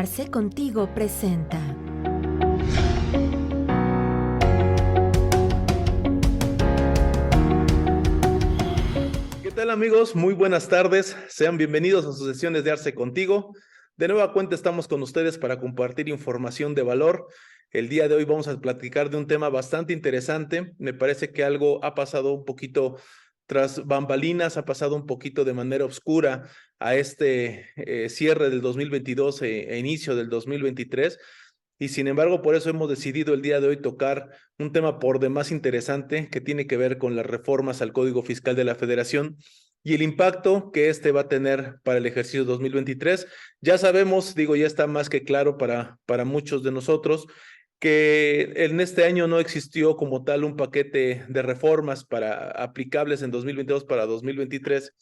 Arce Contigo presenta. ¿Qué tal, amigos? Muy buenas tardes. Sean bienvenidos a sus sesiones de Arce Contigo. De nueva cuenta estamos con ustedes para compartir información de valor. El día de hoy vamos a platicar de un tema bastante interesante. Me parece que algo ha pasado un poquito tras bambalinas, ha pasado un poquito de manera oscura a este cierre del 2022 e inicio del 2023. Y sin embargo, por eso hemos decidido el día de hoy tocar un tema por demás interesante que tiene que ver con las reformas al Código Fiscal de la Federación y el impacto que este va a tener para el ejercicio 2023. Ya sabemos, digo, ya está más que claro para muchos de nosotros que en este año no existió como tal un paquete de reformas aplicables en 2022 para 2023.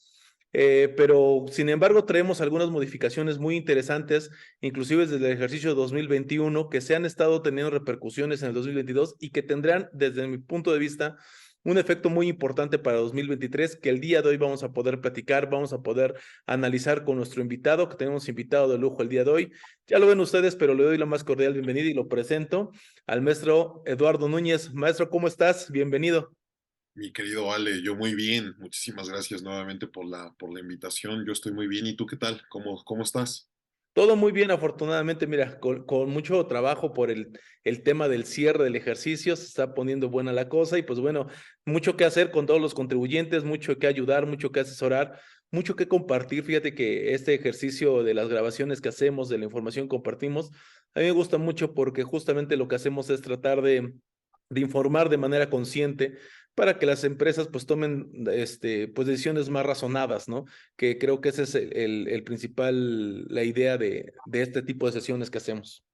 Pero sin embargo traemos algunas modificaciones muy interesantes, inclusive desde el ejercicio 2021, que se han estado teniendo repercusiones en el 2022 y que tendrán, desde mi punto de vista, un efecto muy importante para 2023, que el día de hoy vamos a poder platicar, vamos a poder analizar con nuestro invitado, que tenemos invitado de lujo el día de hoy. Ya lo ven ustedes, pero le doy la más cordial bienvenida y lo presento al maestro Eduardo Núñez. Maestro, ¿cómo estás? Bienvenido. Mi querido Ale, yo muy bien. Muchísimas gracias nuevamente por la invitación. Yo estoy muy bien. ¿Y tú qué tal? ¿Cómo estás? Todo muy bien, afortunadamente, mira, con mucho trabajo por el tema del cierre del ejercicio, se está poniendo buena la cosa y pues bueno, mucho que hacer con todos los contribuyentes, mucho que ayudar, mucho que asesorar, mucho que compartir. Fíjate que este ejercicio de las grabaciones que hacemos, de la información que compartimos, a mí me gusta mucho porque justamente lo que hacemos es tratar de informar de manera consciente para que las empresas pues tomen pues decisiones más razonadas, ¿no? Que creo que ese es el principal, la idea de este tipo de sesiones que hacemos.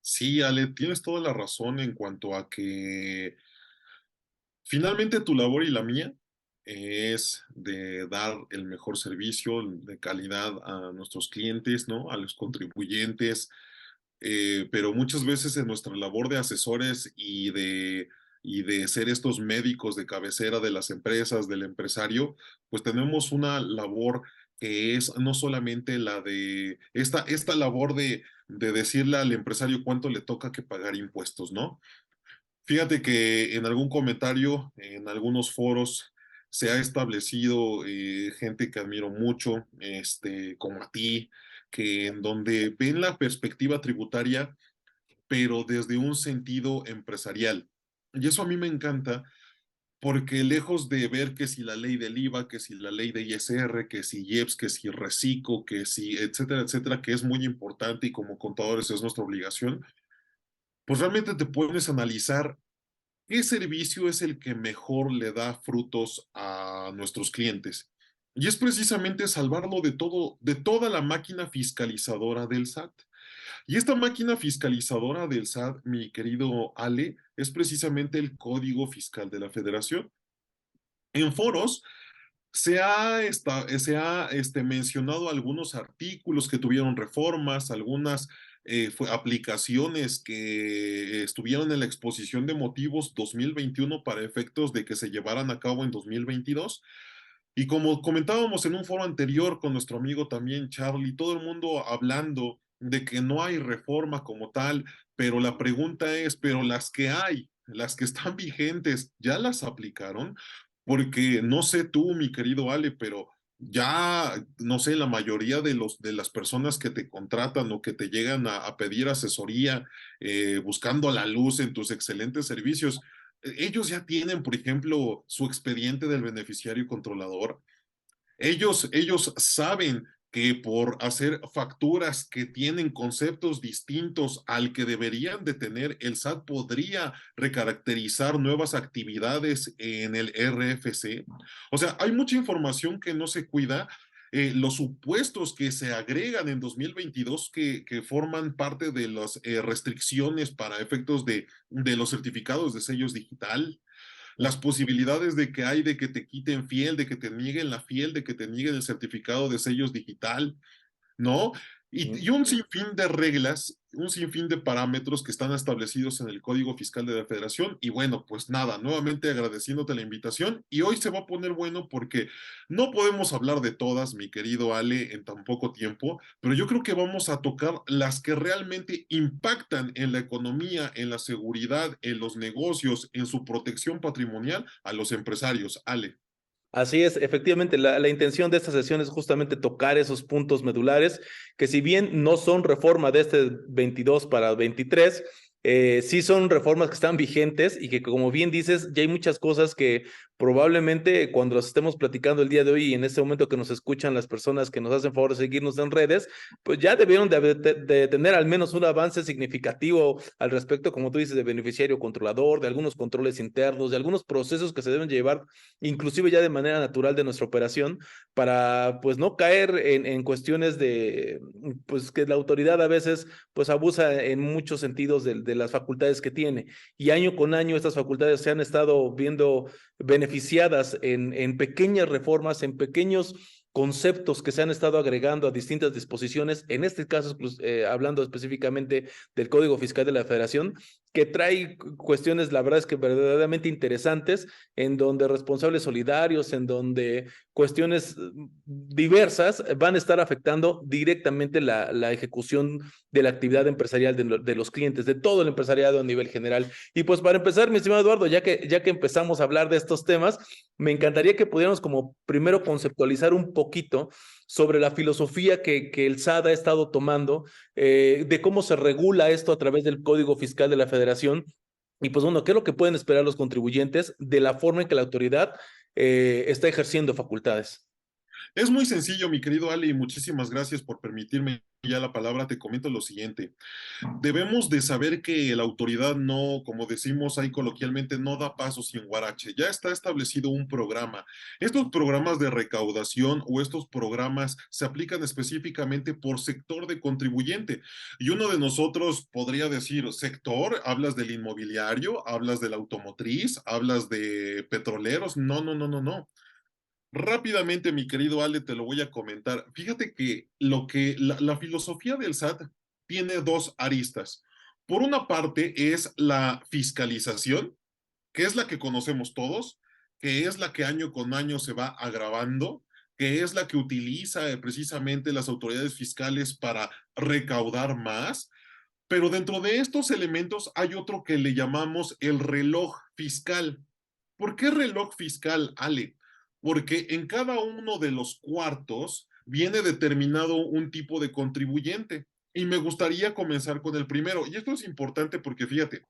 Sí, Ale, tienes toda la razón en cuanto a que finalmente tu labor y la mía es de dar el mejor servicio de calidad a nuestros clientes, ¿no? A los contribuyentes, pero muchas veces en nuestra labor de asesores y de ser estos médicos de cabecera de las empresas, del empresario, pues tenemos una labor que es no solamente la de esta labor de decirle al empresario cuánto le toca que pagar impuestos, ¿no? Fíjate que en algún comentario, en algunos foros, se ha establecido gente que admiro mucho, como a ti, que en donde ven la perspectiva tributaria, pero desde un sentido empresarial. Y eso a mí me encanta porque lejos de ver que si la ley del IVA, que si la ley de ISR, que si IEPS, que si Reciclo, que si etcétera, etcétera, que es muy importante y como contadores es nuestra obligación, pues realmente te pones a analizar qué servicio es el que mejor le da frutos a nuestros clientes. Y es precisamente salvarlo de todo, de toda la máquina fiscalizadora del SAT. Y esta máquina fiscalizadora del SAT, mi querido Ale, es precisamente el Código Fiscal de la Federación. En foros se ha mencionado algunos artículos que tuvieron reformas, algunas aplicaciones que estuvieron en la exposición de motivos 2021 para efectos de que se llevaran a cabo en 2022. Y como comentábamos en un foro anterior con nuestro amigo también Charlie, todo el mundo hablando de que no hay reforma como tal, pero la pregunta es, ¿pero las que hay, las que están vigentes, ya las aplicaron? Porque no sé tú, mi querido Ale, pero ya, no sé, la mayoría de las personas que te contratan o que te llegan a pedir asesoría buscando la luz en tus excelentes servicios, ellos ya tienen, por ejemplo, su expediente del beneficiario controlador. Ellos saben que por hacer facturas que tienen conceptos distintos al que deberían de tener, el SAT podría recaracterizar nuevas actividades en el RFC. O sea, hay mucha información que no se cuida. Los supuestos que se agregan en 2022 que forman parte de las restricciones para efectos de los certificados de sellos digital, las posibilidades de que hay de que te quiten fiel, de que te nieguen la fiel, de que te nieguen el certificado de sellos digital, ¿no? y un sinfín de reglas, un sinfín de parámetros que están establecidos en el Código Fiscal de la Federación. Y bueno, pues nada, nuevamente agradeciéndote la invitación. Y hoy se va a poner bueno porque no podemos hablar de todas, mi querido Ale, en tan poco tiempo, pero yo creo que vamos a tocar las que realmente impactan en la economía, en la seguridad, en los negocios, en su protección patrimonial a los empresarios. Ale. Así es, efectivamente, la intención de esta sesión es justamente tocar esos puntos medulares que si bien no son reforma de este 22 para 23, sí son reformas que están vigentes y que como bien dices, ya hay muchas cosas que probablemente cuando las estemos platicando el día de hoy y en este momento que nos escuchan las personas que nos hacen favor de seguirnos en redes, pues ya debieron de tener al menos un avance significativo al respecto, como tú dices, de beneficiario controlador, de algunos controles internos, de algunos procesos que se deben llevar inclusive ya de manera natural de nuestra operación, para pues no caer en cuestiones de, pues que la autoridad a veces pues abusa en muchos sentidos de las facultades que tiene. Y año con año estas facultades se han estado viendo beneficiadas en pequeñas reformas, en pequeños conceptos que se han estado agregando a distintas disposiciones, en este caso hablando específicamente del Código Fiscal de la Federación, que trae cuestiones, la verdad es que verdaderamente interesantes, en donde responsables solidarios, en donde cuestiones diversas van a estar afectando directamente la ejecución de la actividad empresarial de los clientes, de todo el empresariado a nivel general. Y pues para empezar, mi estimado Eduardo, ya que empezamos a hablar de estos temas, me encantaría que pudiéramos como primero conceptualizar un poquito sobre la filosofía que el SAT ha estado tomando, de cómo se regula esto a través del Código Fiscal de la Federación. Y pues bueno, ¿qué es lo que pueden esperar los contribuyentes de la forma en que la autoridad está ejerciendo facultades? Es muy sencillo, mi querido Ale, y muchísimas gracias por permitirme ya la palabra. Te comento lo siguiente. Debemos de saber que la autoridad no, como decimos ahí coloquialmente, no da paso sin guarache. Ya está establecido un programa. Estos programas de recaudación o estos programas se aplican específicamente por sector de contribuyente. Y uno de nosotros podría decir, sector, hablas del inmobiliario, hablas de la automotriz, hablas de petroleros. No, no, no, no, no. Rápidamente, mi querido Ale, te lo voy a comentar. Fíjate que la filosofía del SAT tiene dos aristas. Por una parte es la fiscalización, que es la que conocemos todos, que es la que año con año se va agravando, que es la que utiliza precisamente las autoridades fiscales para recaudar más. Pero dentro de estos elementos hay otro que le llamamos el reloj fiscal. ¿Por qué reloj fiscal, Ale? Porque en cada uno de los cuartos viene determinado un tipo de contribuyente. Y me gustaría comenzar con el primero. Y esto es importante porque fíjate,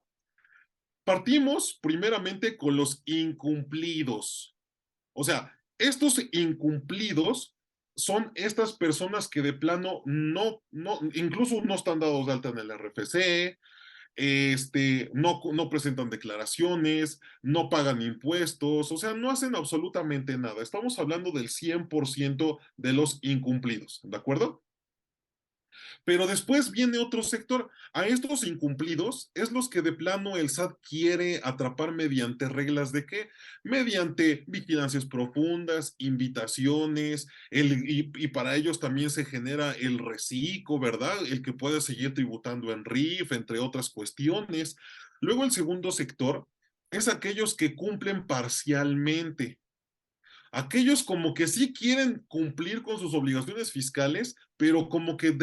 partimos primeramente con los incumplidos. O sea, estos incumplidos son estas personas que de plano incluso no están dados de alta en el RFC, no presentan declaraciones, no pagan impuestos, o sea, no hacen absolutamente nada. Estamos hablando del 100% de los incumplidos, ¿de acuerdo? Pero después viene otro sector. A estos incumplidos es los que de plano el SAT quiere atrapar mediante reglas de qué? Mediante vigilancias profundas, invitaciones, y para ellos también se genera el reciclo, ¿verdad? El que pueda seguir tributando en RIF, entre otras cuestiones. Luego el segundo sector es aquellos que cumplen parcialmente. Aquellos como que sí quieren cumplir con sus obligaciones fiscales, pero como que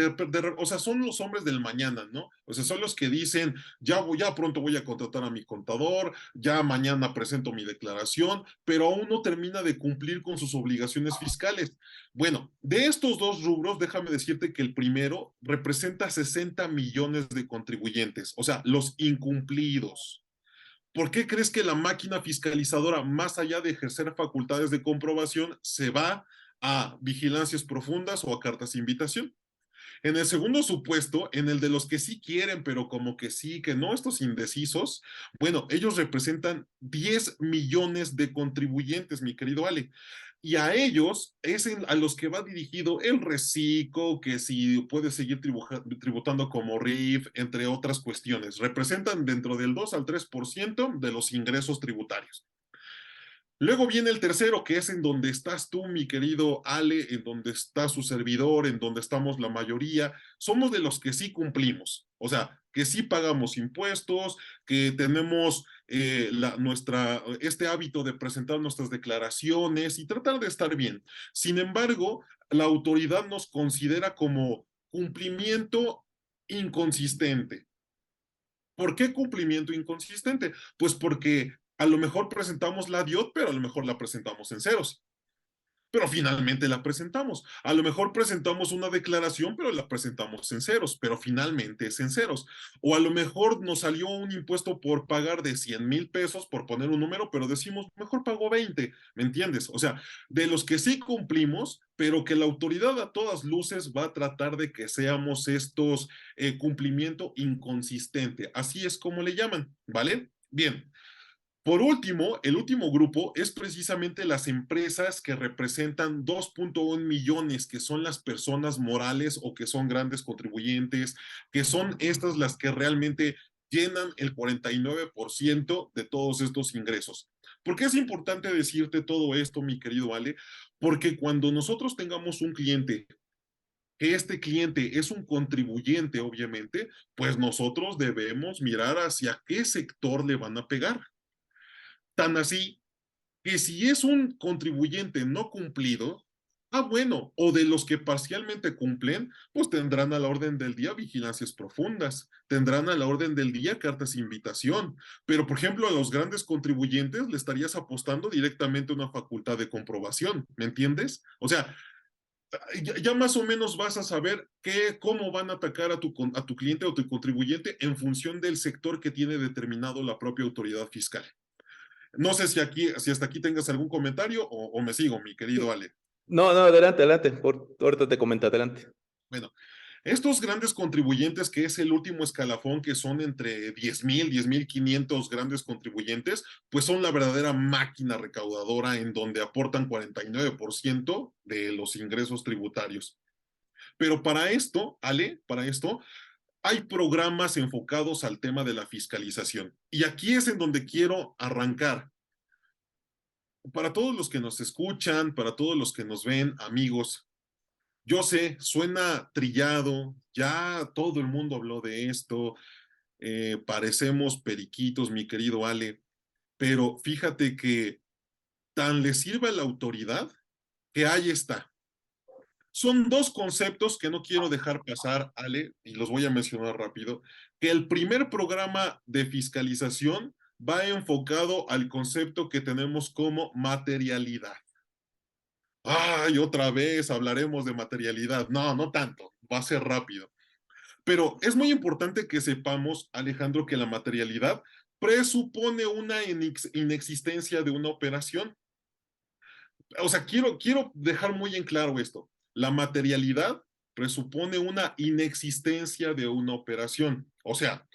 o sea, son los hombres del mañana, ¿no? O sea, son los que dicen, ya pronto voy a contratar a mi contador, ya mañana presento mi declaración, pero aún no termina de cumplir con sus obligaciones fiscales. Bueno, de estos dos rubros, déjame decirte que el primero representa 60 millones de contribuyentes, o sea, los incumplidos. ¿Por qué crees que la máquina fiscalizadora, más allá de ejercer facultades de comprobación, se va a vigilancias profundas o a cartas de invitación? En el segundo supuesto, en el de los que sí quieren, pero como que sí, que no, estos indecisos, bueno, ellos representan 10 millones de contribuyentes, mi querido Ale. Y a ellos es a los que va dirigido el reciclo, que si puede seguir tributando como RIF, entre otras cuestiones. Representan dentro del 2 al 3% de los ingresos tributarios. Luego viene el tercero, que es en donde estás tú, mi querido Ale, en donde está su servidor, en donde estamos la mayoría. Somos de los que sí cumplimos, o sea, que sí pagamos impuestos, que tenemos este hábito de presentar nuestras declaraciones y tratar de estar bien. Sin embargo, la autoridad nos considera como cumplimiento inconsistente. ¿Por qué cumplimiento inconsistente? Pues porque a lo mejor presentamos la DIOT, pero a lo mejor la presentamos en ceros. Pero finalmente la presentamos. A lo mejor presentamos una declaración, pero la presentamos en ceros, pero finalmente es en ceros. O a lo mejor nos salió un impuesto por pagar de 100,000 pesos, por poner un número, pero decimos, mejor pago 20, ¿me entiendes? O sea, de los que sí cumplimos, pero que la autoridad a todas luces va a tratar de que seamos estos cumplimiento inconsistente. Así es como le llaman, ¿vale? Bien. Por último, el último grupo es precisamente las empresas que representan 2.1 millones, que son las personas morales o que son grandes contribuyentes, que son estas las que realmente llenan el 49% de todos estos ingresos. ¿Por qué es importante decirte todo esto, mi querido Ale? Porque cuando nosotros tengamos un cliente, que este cliente es un contribuyente, obviamente, pues nosotros debemos mirar hacia qué sector le van a pegar. Tan así que si es un contribuyente no cumplido, bueno, o de los que parcialmente cumplen, pues tendrán a la orden del día vigilancias profundas, tendrán a la orden del día cartas de invitación, pero por ejemplo a los grandes contribuyentes le estarías apostando directamente a una facultad de comprobación, ¿me entiendes? O sea, ya más o menos vas a saber cómo van a atacar a tu cliente o tu contribuyente en función del sector que tiene determinado la propia autoridad fiscal. No sé si hasta aquí tengas algún comentario o me sigo, mi querido Ale. No, no, adelante, adelante. Ahorita te comento, adelante. Bueno, estos grandes contribuyentes, que es el último escalafón, que son entre 10,000 grandes contribuyentes, pues son la verdadera máquina recaudadora en donde aportan 49% de los ingresos tributarios. Pero para esto, Ale, para esto, hay programas enfocados al tema de la fiscalización. Y aquí es en donde quiero arrancar. Para todos los que nos escuchan, para todos los que nos ven, amigos, yo sé, suena trillado, ya todo el mundo habló de esto, parecemos periquitos, mi querido Ale, pero fíjate que tan le sirve a la autoridad que ahí está. Son dos conceptos que no quiero dejar pasar, Ale, y los voy a mencionar rápido, que el primer programa de fiscalización va enfocado al concepto que tenemos como materialidad. Ay, otra vez hablaremos de materialidad. No, no tanto, va a ser rápido. Pero es muy importante que sepamos, Alejandro, que la materialidad presupone una inexistencia de una operación. O sea, quiero dejar muy en claro esto. La materialidad presupone una inexistencia de una operación. O sea,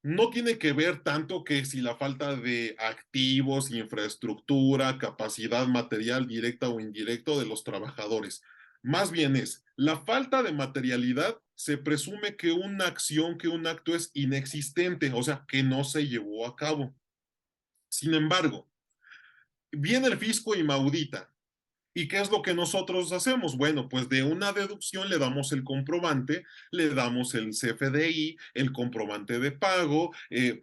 no tiene que ver tanto que si la falta de activos, infraestructura, capacidad material directa o indirecta de los trabajadores. Más bien es, la falta de materialidad se presume que una acción, que un acto es inexistente, o sea, que no se llevó a cabo. Sin embargo, viene el fisco y maudita. ¿Y qué es lo que nosotros hacemos? Bueno, pues de una deducción le damos el comprobante, le damos el CFDI, el comprobante de pago,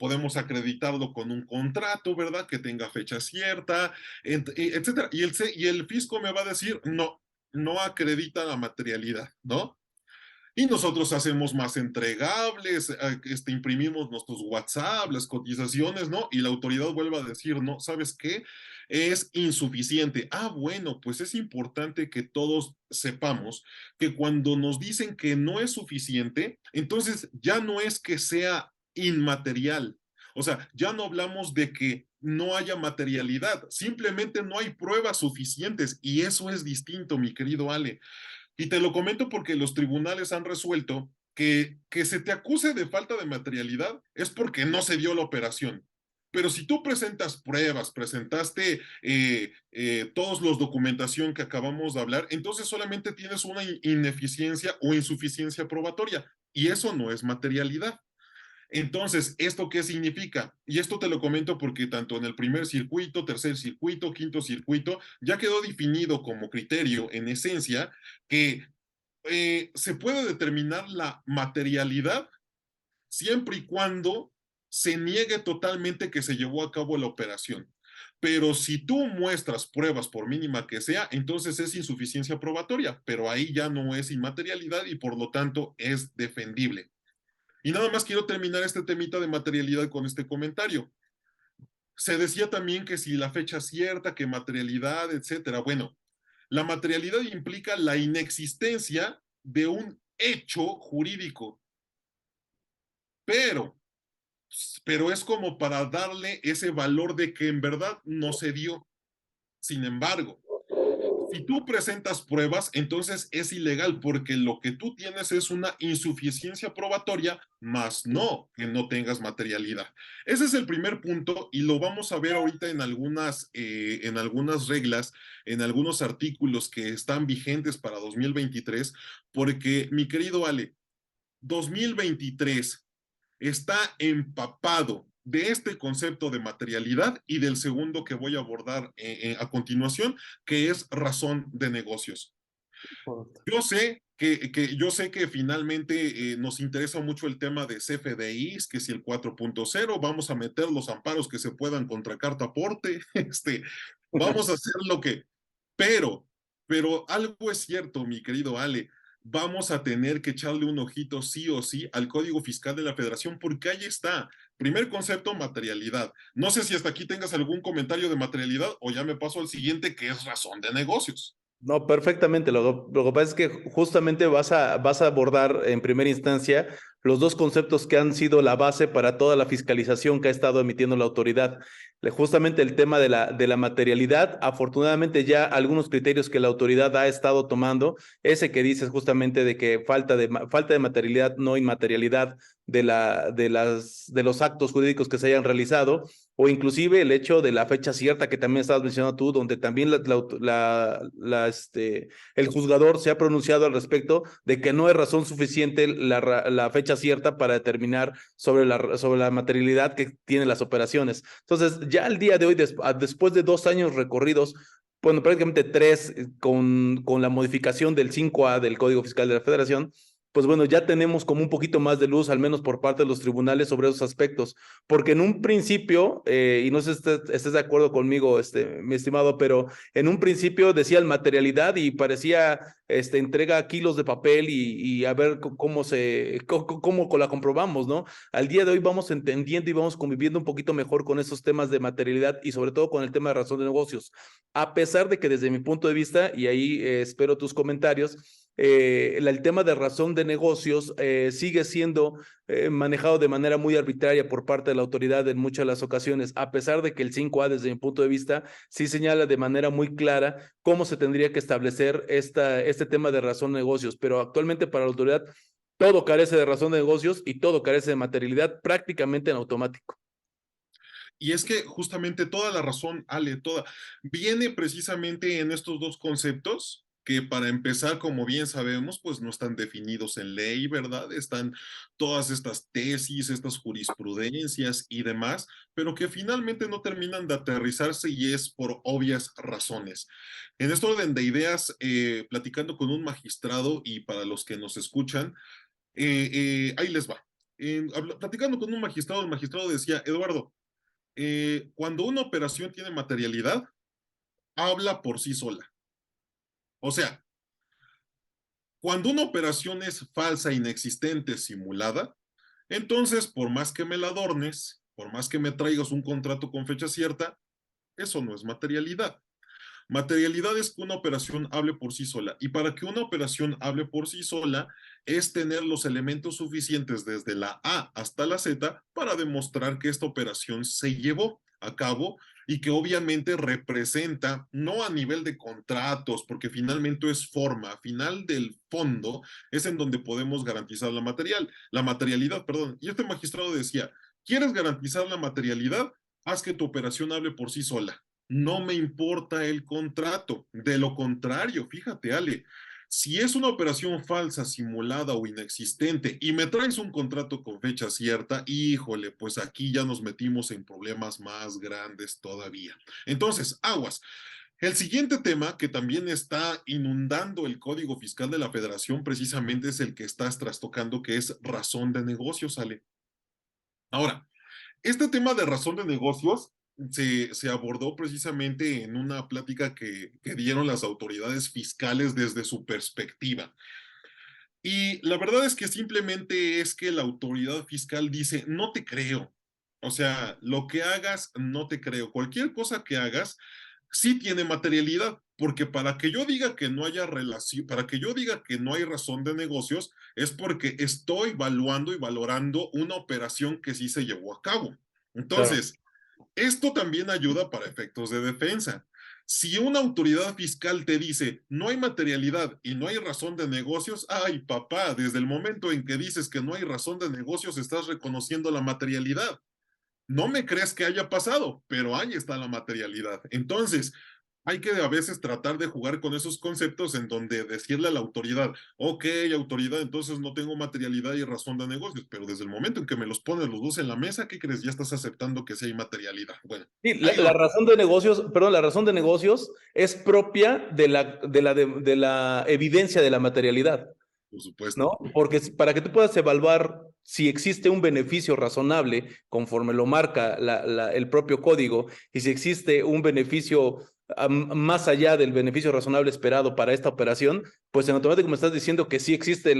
podemos acreditarlo con un contrato, ¿verdad? Que tenga fecha cierta, etcétera. Y el fisco me va a decir, no, no acredita la materialidad, ¿no? Y nosotros hacemos más entregables, imprimimos nuestros WhatsApp, las cotizaciones, ¿no? Y la autoridad vuelve a decir, no, ¿sabes qué? Es insuficiente. Bueno, pues es importante que todos sepamos que cuando nos dicen que no es suficiente, entonces ya no es que sea inmaterial. O sea, ya no hablamos de que no haya materialidad, simplemente no hay pruebas suficientes y eso es distinto, mi querido Ale. Y te lo comento porque los tribunales han resuelto que se te acuse de falta de materialidad es porque no se dio la operación. Pero si tú presentas pruebas, presentaste todos los documentación que acabamos de hablar, entonces solamente tienes una ineficiencia o insuficiencia probatoria y eso no es materialidad. Entonces, ¿esto qué significa? Y esto te lo comento porque tanto en el primer circuito, tercer circuito, quinto circuito, ya quedó definido como criterio en esencia que se puede determinar la materialidad siempre y cuando se niegue totalmente que se llevó a cabo la operación. Pero si tú muestras pruebas, por mínima que sea, entonces es insuficiencia probatoria, pero ahí ya no es inmaterialidad y por lo tanto es defendible. Y nada más quiero terminar este temita de materialidad con este comentario. Se decía también que si la fecha cierta, que materialidad, etcétera. Bueno, la materialidad implica la inexistencia de un hecho jurídico, pero, pero es como para darle ese valor de que en verdad no se dio. Sin embargo, si tú presentas pruebas, entonces es ilegal porque lo que tú tienes es una insuficiencia probatoria, más no que no tengas materialidad. Ese es el primer punto y lo vamos a ver ahorita en algunas reglas, en algunos artículos que están vigentes para 2023, porque mi querido Ale, 2023 está empapado de este concepto de materialidad y del segundo que voy a abordar a continuación, que es razón de negocios. Yo sé que finalmente nos interesa mucho el tema de CFDIs, que si el 4.0, vamos a meter los amparos que se puedan contra carta aporte, vamos a hacer lo que, pero, pero algo es cierto, mi querido Ale, vamos a tener que echarle un ojito sí o sí al Código Fiscal de la Federación, porque ahí está. Primer concepto, materialidad. No sé si hasta aquí tengas algún comentario de materialidad o ya me paso al siguiente, que es razón de negocios. No, perfectamente. Lo que pasa es que justamente vas a abordar en primera instancia los dos conceptos que han sido la base para toda la fiscalización que ha estado emitiendo la autoridad. Justamente el tema de la materialidad, afortunadamente ya algunos criterios que la autoridad ha estado tomando, ese que dices justamente de que falta de materialidad, no inmaterialidad de los actos jurídicos que se hayan realizado, o inclusive el hecho de la fecha cierta que también estabas mencionando tú, donde también el juzgador se ha pronunciado al respecto de que no es razón suficiente la fecha cierta para determinar sobre la materialidad que tienen las operaciones. Entonces, ya al día de hoy, después de 2 años recorridos, bueno, prácticamente 3 con la modificación del 5A del Código Fiscal de la Federación, pues bueno, ya tenemos como un poquito más de luz, al menos por parte de los tribunales, sobre esos aspectos, porque en un principio, y no sé si estés de acuerdo conmigo, mi estimado, pero en un principio decía materialidad y parecía entrega kilos de papel y a ver cómo la comprobamos, ¿no? Al día de hoy vamos entendiendo y vamos conviviendo un poquito mejor con esos temas de materialidad y sobre todo con el tema de razón de negocios, a pesar de que desde mi punto de vista, y ahí espero tus comentarios, el tema de razón de negocios sigue siendo manejado de manera muy arbitraria por parte de la autoridad en muchas de las ocasiones, a pesar de que el 5A, desde mi punto de vista, sí señala de manera muy clara cómo se tendría que establecer este tema de razón de negocios, pero actualmente para la autoridad todo carece de razón de negocios y todo carece de materialidad prácticamente en automático. Y es que justamente toda la razón, Ale, toda, viene precisamente en estos dos conceptos que para empezar, como bien sabemos, pues no están definidos en ley, ¿verdad? Están todas estas tesis, estas jurisprudencias y demás, pero que finalmente no terminan de aterrizarse y es por obvias razones. En este orden de ideas, platicando con un magistrado y para los que nos escuchan, ahí les va. Platicando con un magistrado, el magistrado decía, Eduardo, cuando una operación tiene materialidad, habla por sí sola. O sea, cuando una operación es falsa, inexistente, simulada, entonces por más que me la adornes, por más que me traigas un contrato con fecha cierta, eso no es materialidad. Materialidad es que una operación hable por sí sola. Y para que una operación hable por sí sola es tener los elementos suficientes desde la A hasta la Z para demostrar que esta operación se llevó a cabo y que obviamente representa, no a nivel de contratos, porque finalmente es forma, final del fondo es en donde podemos garantizar la materialidad, perdón. Y este magistrado decía, ¿quieres garantizar la materialidad? Haz que tu operación hable por sí sola. No me importa el contrato. De lo contrario, fíjate, Ale, Si es una operación falsa, simulada o inexistente y me traes un contrato con fecha cierta, híjole, pues aquí ya nos metimos en problemas más grandes todavía. Entonces, aguas. El siguiente tema que también está inundando el Código Fiscal de la Federación precisamente es el que estás trastocando, que es razón de negocios, Ale. Ahora, este tema de razón de negocios se abordó precisamente en una plática que dieron las autoridades fiscales desde su perspectiva. Y la verdad es que simplemente es que la autoridad fiscal dice, no te creo. O sea, lo que hagas, no te creo. Cualquier cosa que hagas, sí tiene materialidad, porque para que yo diga que no haya relación, para que yo diga que no hay razón de negocios, es porque estoy evaluando y valorando una operación que sí se llevó a cabo. Claro. Entonces, esto también ayuda para efectos de defensa. Si una autoridad fiscal te dice no hay materialidad y no hay razón de negocios, ay papá, desde el momento en que dices que no hay razón de negocios estás reconociendo la materialidad. No me crees que haya pasado, pero ahí está la materialidad. Entonces, hay que a veces tratar de jugar con esos conceptos en donde decirle a la autoridad, ok, autoridad, entonces no tengo materialidad y razón de negocios, pero desde el momento en que me los pones los dos en la mesa, ¿qué crees? Ya estás aceptando que sí hay materialidad. Bueno, Sí, ahí la lo... razón de negocios, perdón, la razón de negocios es propia de la evidencia de la materialidad, Por supuesto. ¿no? Porque para que tú puedas evaluar si existe un beneficio razonable, conforme lo marca el propio código, y si existe un beneficio más allá del beneficio razonable esperado para esta operación, pues en automático me estás diciendo que que sí existe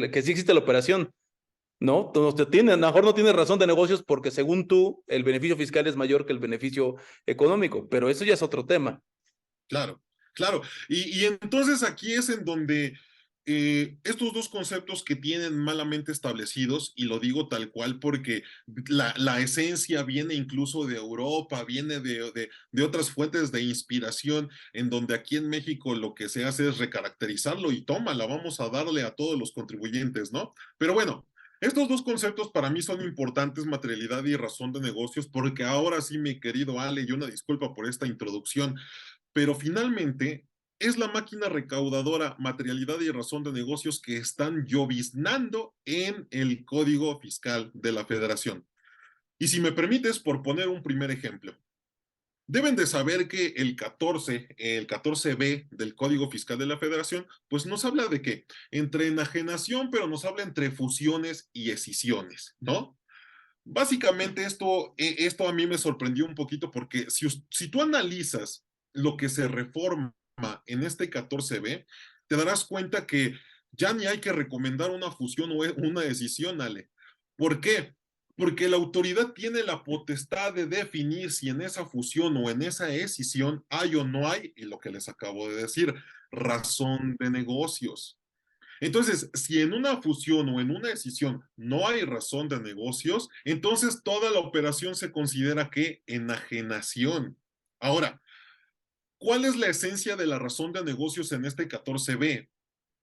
la operación, ¿no? Entonces, a lo mejor no tienes razón de negocios porque según tú, el beneficio fiscal es mayor que el beneficio económico, pero eso ya es otro tema. Claro, claro. Y entonces aquí es en donde estos dos conceptos que tienen malamente establecidos, y lo digo tal cual porque la esencia viene incluso de Europa, viene de otras fuentes de inspiración, en donde aquí en México lo que se hace es recaracterizarlo y tómala, vamos a darle a todos los contribuyentes, ¿no? Pero bueno. Estos dos conceptos para mí son importantes, materialidad y razón de negocios, porque ahora sí, mi querido Ale, y una disculpa por esta introducción, pero finalmente es la máquina recaudadora, materialidad y razón de negocios que están lloviznando en el Código Fiscal de la Federación. Y si me permites, por poner un primer ejemplo, deben de saber que el 14B del Código Fiscal de la Federación, pues nos habla de que entre enajenación, pero nos habla entre fusiones y escisiones, ¿no? Básicamente esto a mí me sorprendió un poquito porque si tú analizas lo que se reforma en este 14B, te darás cuenta que ya ni hay que recomendar una fusión o una decisión, Ale. ¿Por qué? Porque la autoridad tiene la potestad de definir si en esa fusión o en esa escisión hay o no hay, y lo que les acabo de decir, razón de negocios. Entonces, si en una fusión o en una decisión no hay razón de negocios, entonces toda la operación se considera que enajenación. Ahora, ¿cuál es la esencia de la razón de negocios en este 14B?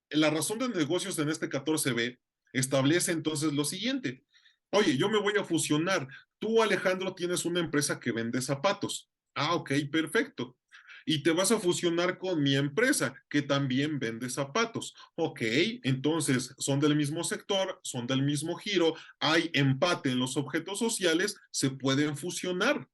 La razón de negocios en este 14B establece entonces lo siguiente. Oye, yo me voy a fusionar. Tú, Alejandro, tienes una empresa que vende zapatos. Ah, ok, perfecto. Y te vas a fusionar con mi empresa, que también vende zapatos. Ok, entonces son del mismo sector, son del mismo giro, hay empate en los objetos sociales, se pueden fusionar.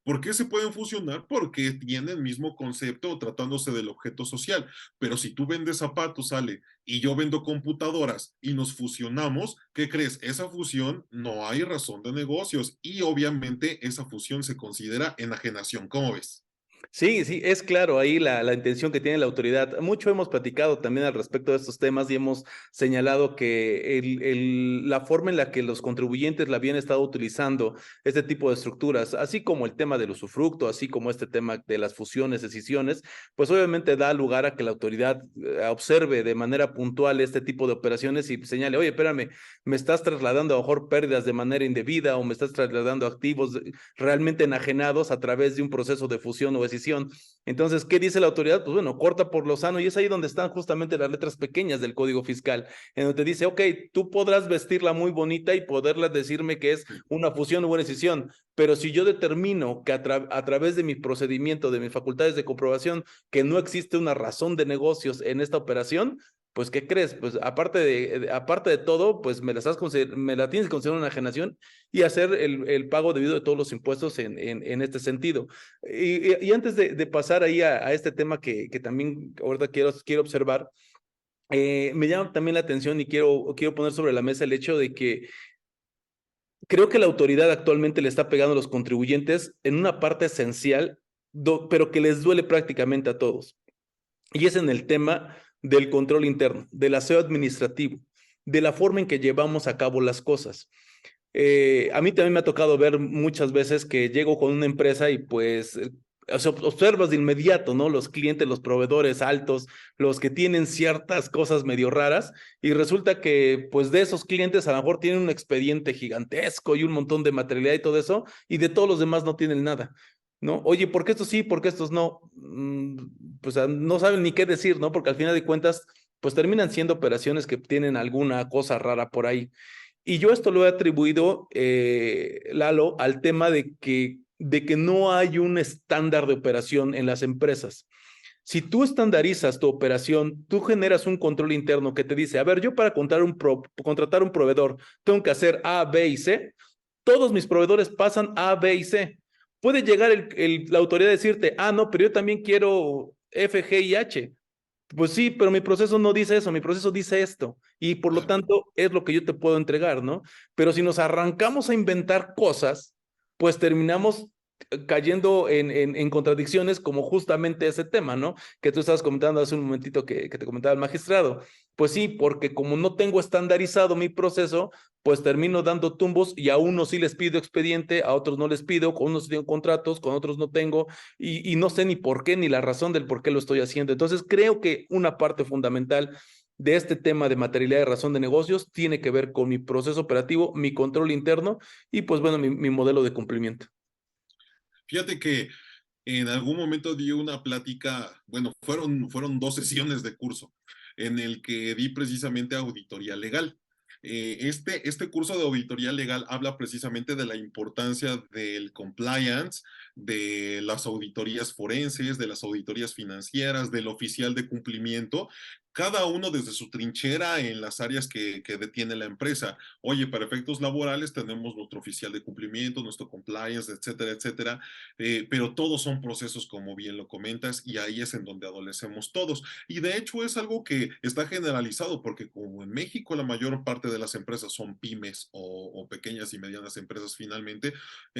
¿Por qué se pueden fusionar? Porque tienen el mismo concepto tratándose del objeto social. Pero si tú vendes zapatos, Ale, y yo vendo computadoras y nos fusionamos, ¿qué crees? Esa fusión no hay razón de negocios y obviamente esa fusión se considera enajenación. ¿Cómo ves? Sí, sí, es claro ahí la intención que tiene la autoridad. Mucho hemos platicado también al respecto de estos temas y hemos señalado que la forma en la que los contribuyentes la habían estado utilizando este tipo de estructuras, así como el tema del usufructo, así como este tema de las fusiones, decisiones, pues obviamente da lugar a que la autoridad observe de manera puntual este tipo de operaciones y señale, oye, espérame, me estás trasladando a lo mejor pérdidas de manera indebida o me estás trasladando activos realmente enajenados a través de un proceso de fusión o decisión. Entonces, ¿qué dice la autoridad? Pues bueno, corta por lo sano y es ahí donde están justamente las letras pequeñas del Código Fiscal, en donde te dice, ok, tú podrás vestirla muy bonita y poderla decirme que es una fusión o una decisión, pero si yo determino que a través de mi procedimiento, de mis facultades de comprobación, que no existe una razón de negocios en esta operación, pues, ¿qué crees? Pues, aparte de todo, pues, me la tienes que considerar una enajenación y hacer el pago debido de todos los impuestos en este sentido. Y antes de pasar ahí a este tema que también ahorita quiero observar, me llama también la atención y quiero poner sobre la mesa el hecho de que creo que la autoridad actualmente le está pegando a los contribuyentes en una parte esencial, pero que les duele prácticamente a todos. Y es en el tema del control interno, del aseo administrativo, de la forma en que llevamos a cabo las cosas. A mí también me ha tocado ver muchas veces que llego con una empresa y pues o sea, observas de inmediato, ¿no? Los clientes, los proveedores altos, los que tienen ciertas cosas medio raras y resulta que pues de esos clientes a lo mejor tienen un expediente gigantesco y un montón de materialidad y todo eso y de todos los demás no tienen nada, ¿no? Oye, ¿por qué estos sí, por qué estos no? Pues no saben ni qué decir, ¿no? Porque al final de cuentas pues terminan siendo operaciones que tienen alguna cosa rara por ahí. Y yo esto lo he atribuido, Lalo, al tema de que no hay un estándar de operación en las empresas. Si tú estandarizas tu operación, tú generas un control interno que te dice, a ver, yo para contratar un proveedor tengo que hacer A, B y C. Todos mis proveedores pasan A, B y C. Puede llegar la autoridad a decirte, ah, no, pero yo también quiero F, G y H. Pues sí, pero mi proceso no dice eso, mi proceso dice esto, y por lo Claro. tanto es lo que yo te puedo entregar, ¿no? Pero si nos arrancamos a inventar cosas, pues terminamos cayendo en contradicciones como justamente ese tema, ¿no? Que tú estabas comentando hace un momentito que te comentaba el magistrado. Pues sí, porque como no tengo estandarizado mi proceso, pues termino dando tumbos y a unos sí les pido expediente, a otros no les pido, con unos tengo contratos, con otros no tengo, y no sé ni por qué, ni la razón del por qué lo estoy haciendo. Entonces, creo que una parte fundamental de este tema de materialidad de razón de negocios tiene que ver con mi proceso operativo, mi control interno y pues bueno, mi modelo de cumplimiento. Fíjate que en algún momento di una plática, bueno, fueron 2 sesiones de curso en el que di precisamente auditoría legal. Este curso de auditoría legal habla precisamente de la importancia del compliance, de las auditorías forenses, de las auditorías financieras, del oficial de cumplimiento, cada uno desde su trinchera en las áreas que detiene la empresa. Oye, para efectos laborales tenemos nuestro oficial de cumplimiento, nuestro compliance, etcétera, etcétera, pero todos son procesos, como bien lo comentas, y ahí es en donde adolecemos todos. Y de hecho es algo que está generalizado, porque como en México la mayor parte de las empresas son pymes o pequeñas y medianas empresas finalmente,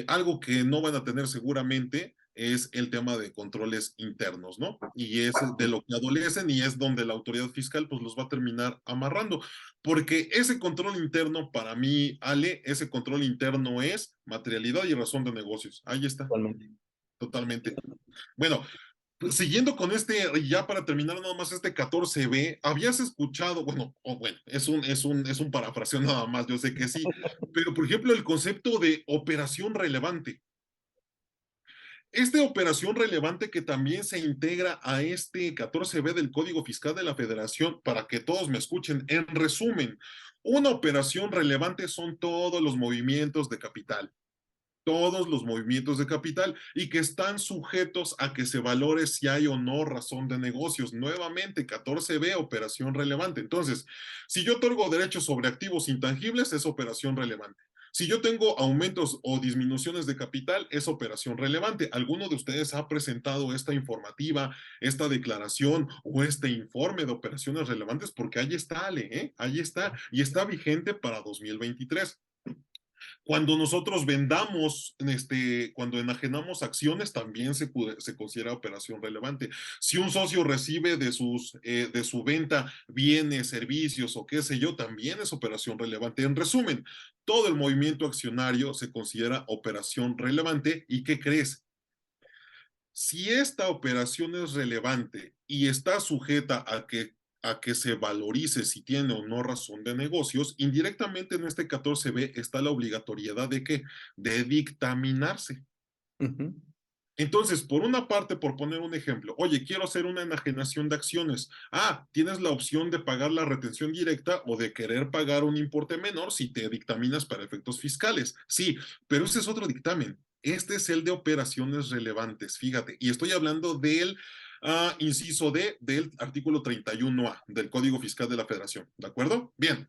algo que no van a tener seguramente es el tema de controles internos, ¿no? Y es de lo que adolecen y es donde la autoridad fiscal pues los va a terminar amarrando, porque ese control interno para mí, Ale, ese control interno es materialidad y razón de negocios. Ahí está, Actualmente. totalmente. Bueno, pues, siguiendo con y ya para terminar nada más este 14B, ¿habías escuchado, bueno, es un parafraseo nada más, yo sé que sí, pero por ejemplo el concepto de operación relevante? Esta operación relevante que también se integra a este 14B del Código Fiscal de la Federación, para que todos me escuchen, en resumen, una operación relevante son todos los movimientos de capital, y que están sujetos a que se valore si hay o no razón de negocios. Nuevamente, 14B, operación relevante. Entonces, si yo otorgo derechos sobre activos intangibles, es operación relevante. Si yo tengo aumentos o disminuciones de capital, es operación relevante. ¿Alguno de ustedes ha presentado esta informativa, esta declaración o este informe de operaciones relevantes? Porque ahí está, Ale, ¿eh? Ahí está, y está vigente para 2023. Cuando nosotros cuando enajenamos acciones, también se considera operación relevante. Si un socio recibe de su venta bienes, servicios o qué sé yo, también es operación relevante. En resumen, todo el movimiento accionario se considera operación relevante. ¿Y qué crees? Si esta operación es relevante y está sujeta a que se valorice si tiene o no razón de negocios, indirectamente en este 14B está la obligatoriedad de ¿qué? De dictaminarse. Ujú. Entonces, por una parte, por poner un ejemplo, oye, quiero hacer una enajenación de acciones. Ah, tienes la opción de pagar la retención directa o de querer pagar un importe menor si te dictaminas para efectos fiscales. Sí, pero ese es otro dictamen. Este es el de operaciones relevantes, fíjate, y estoy hablando inciso D del artículo 31A del Código Fiscal de la Federación. ¿De acuerdo? Bien.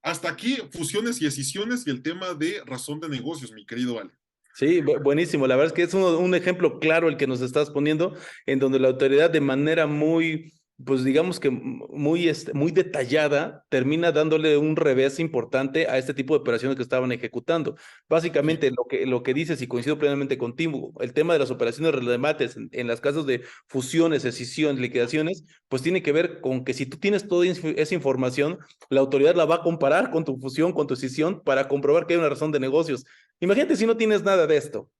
Hasta aquí, fusiones y escisiones y el tema de razón de negocios, mi querido Ale. Sí, buenísimo. La verdad es que es un ejemplo claro el que nos estás poniendo, en donde la autoridad de manera muy, pues digamos que muy, muy detallada, termina dándole un revés importante a este tipo de operaciones que estaban ejecutando. Sí. Básicamente, lo que dices, y coincido plenamente contigo, el tema de las operaciones relevantes en las casos de fusiones, escisiones, liquidaciones, pues tiene que ver con que si tú tienes toda esa información, la autoridad la va a comparar con tu fusión, con tu escisión, para comprobar que hay una razón de negocios. Imagínate si no tienes nada de esto.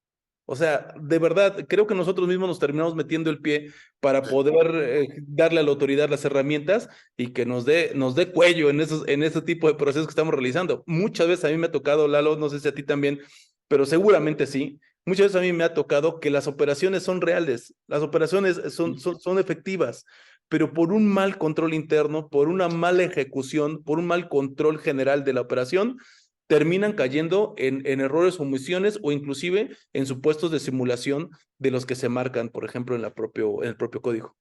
O sea, de verdad, creo que nosotros mismos nos terminamos metiendo el pie para Sí. poder darle a la autoridad las herramientas y que nos dé cuello en ese tipo de procesos que estamos realizando. Muchas veces a mí me ha tocado, Lalo, no sé si a ti también, pero seguramente sí. Muchas veces a mí me ha tocado que las operaciones son reales, las operaciones son efectivas, pero por un mal control interno, por una mala ejecución, por un mal control general de la operación, terminan cayendo en errores, omisiones o inclusive en supuestos de simulación de los que se marcan, por ejemplo, en el propio código.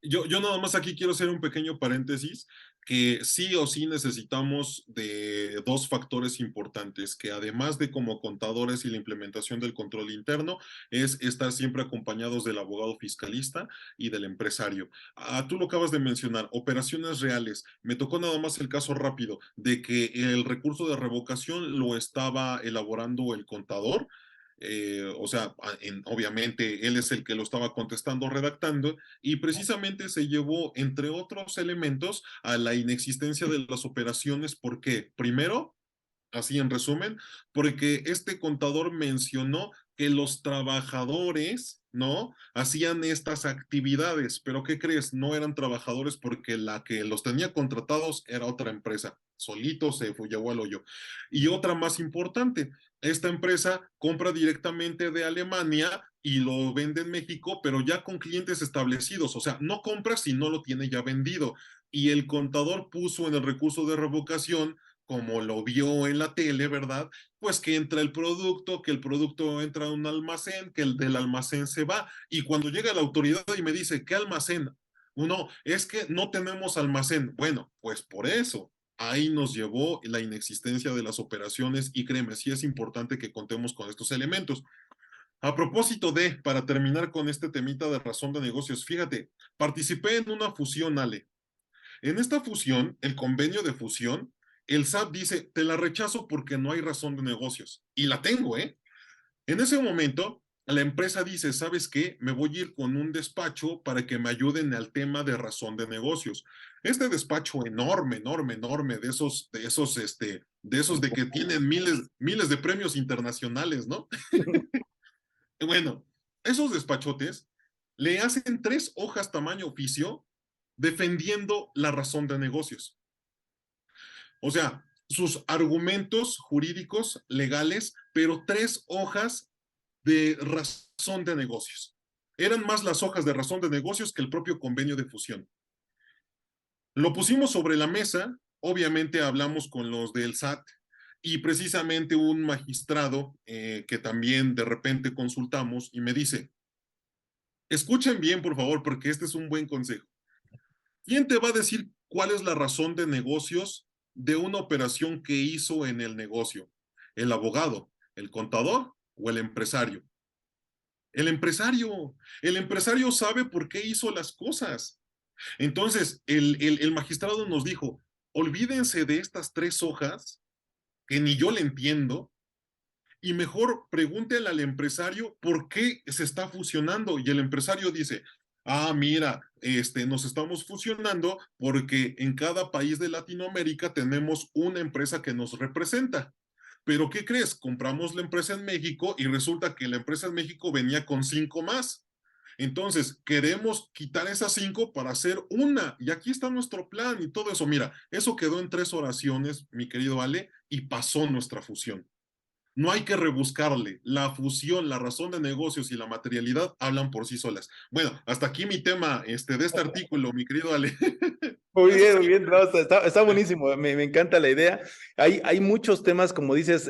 Yo nada más aquí quiero hacer un pequeño paréntesis, que sí o sí necesitamos de dos factores importantes, que además de como contadores y la implementación del control interno, es estar siempre acompañados del abogado fiscalista y del empresario. Tú lo acabas de mencionar, operaciones reales. Me tocó nada más el caso rápido de que el recurso de revocación lo estaba elaborando el contador. O sea, obviamente él es el que lo estaba contestando, redactando, y precisamente se llevó, entre otros elementos, a la inexistencia de las operaciones. ¿Por qué? Primero, así en resumen, porque este contador mencionó que los trabajadores, ¿no? Hacían estas actividades, pero ¿qué crees? No eran trabajadores porque la que los tenía contratados era otra empresa. Solito se fue, llevó al hoyo. Y otra más importante, esta empresa compra directamente de Alemania y lo vende en México, pero ya con clientes establecidos. O sea, no compra si no lo tiene ya vendido. Y el contador puso en el recurso de revocación, como lo vio en la tele, ¿verdad? Pues que entra el producto, que el producto entra a un almacén, que el del almacén se va. Y cuando llega la autoridad y me dice, ¿qué almacén? Uno, es que no tenemos almacén. Bueno, pues por eso. Ahí nos llevó la inexistencia de las operaciones y créeme, sí es importante que contemos con estos elementos. A propósito de, para terminar con este temita de razón de negocios, fíjate, participé en una fusión, Ale. En esta fusión, el convenio de fusión, el SAT dice, te la rechazo porque no hay razón de negocios. Y la tengo, ¿eh? En ese momento, la empresa dice, ¿sabes qué? Me voy a ir con un despacho para que me ayuden al tema de razón de negocios. Este despacho enorme, enorme, enorme, de esos de que tienen miles, miles de premios internacionales, ¿no? Bueno, esos despachotes le hacen 3 hojas tamaño oficio defendiendo la razón de negocios. O sea, sus argumentos jurídicos, legales, pero 3 hojas de razón de negocios. Eran más las hojas de razón de negocios que el propio convenio de fusión. Lo pusimos sobre la mesa, obviamente hablamos con los del SAT y precisamente un magistrado que también de repente consultamos y me dice, escuchen bien por favor porque este es un buen consejo. ¿Quién te va a decir cuál es la razón de negocios de una operación que hizo en el negocio? ¿El abogado, el contador o el empresario? El empresario. El empresario sabe por qué hizo las cosas. Entonces, el magistrado nos dijo, olvídense de estas 3 hojas, que ni yo le entiendo, y mejor pregúntenle al empresario por qué se está fusionando. Y el empresario dice, mira, nos estamos fusionando porque en cada país de Latinoamérica tenemos una empresa que nos representa. Pero ¿qué crees? Compramos la empresa en México y resulta que la empresa en México venía con 5 más. Entonces, queremos quitar esas 5 para hacer una. Y aquí está nuestro plan y todo eso. Mira, eso quedó en 3 oraciones, mi querido Ale, y pasó nuestra fusión. No hay que rebuscarle. La fusión, la razón de negocios y la materialidad hablan por sí solas. Bueno, hasta aquí mi tema de este artículo, mi querido Ale. Muy bien, no, está buenísimo, me encanta la idea. Hay muchos temas, como dices,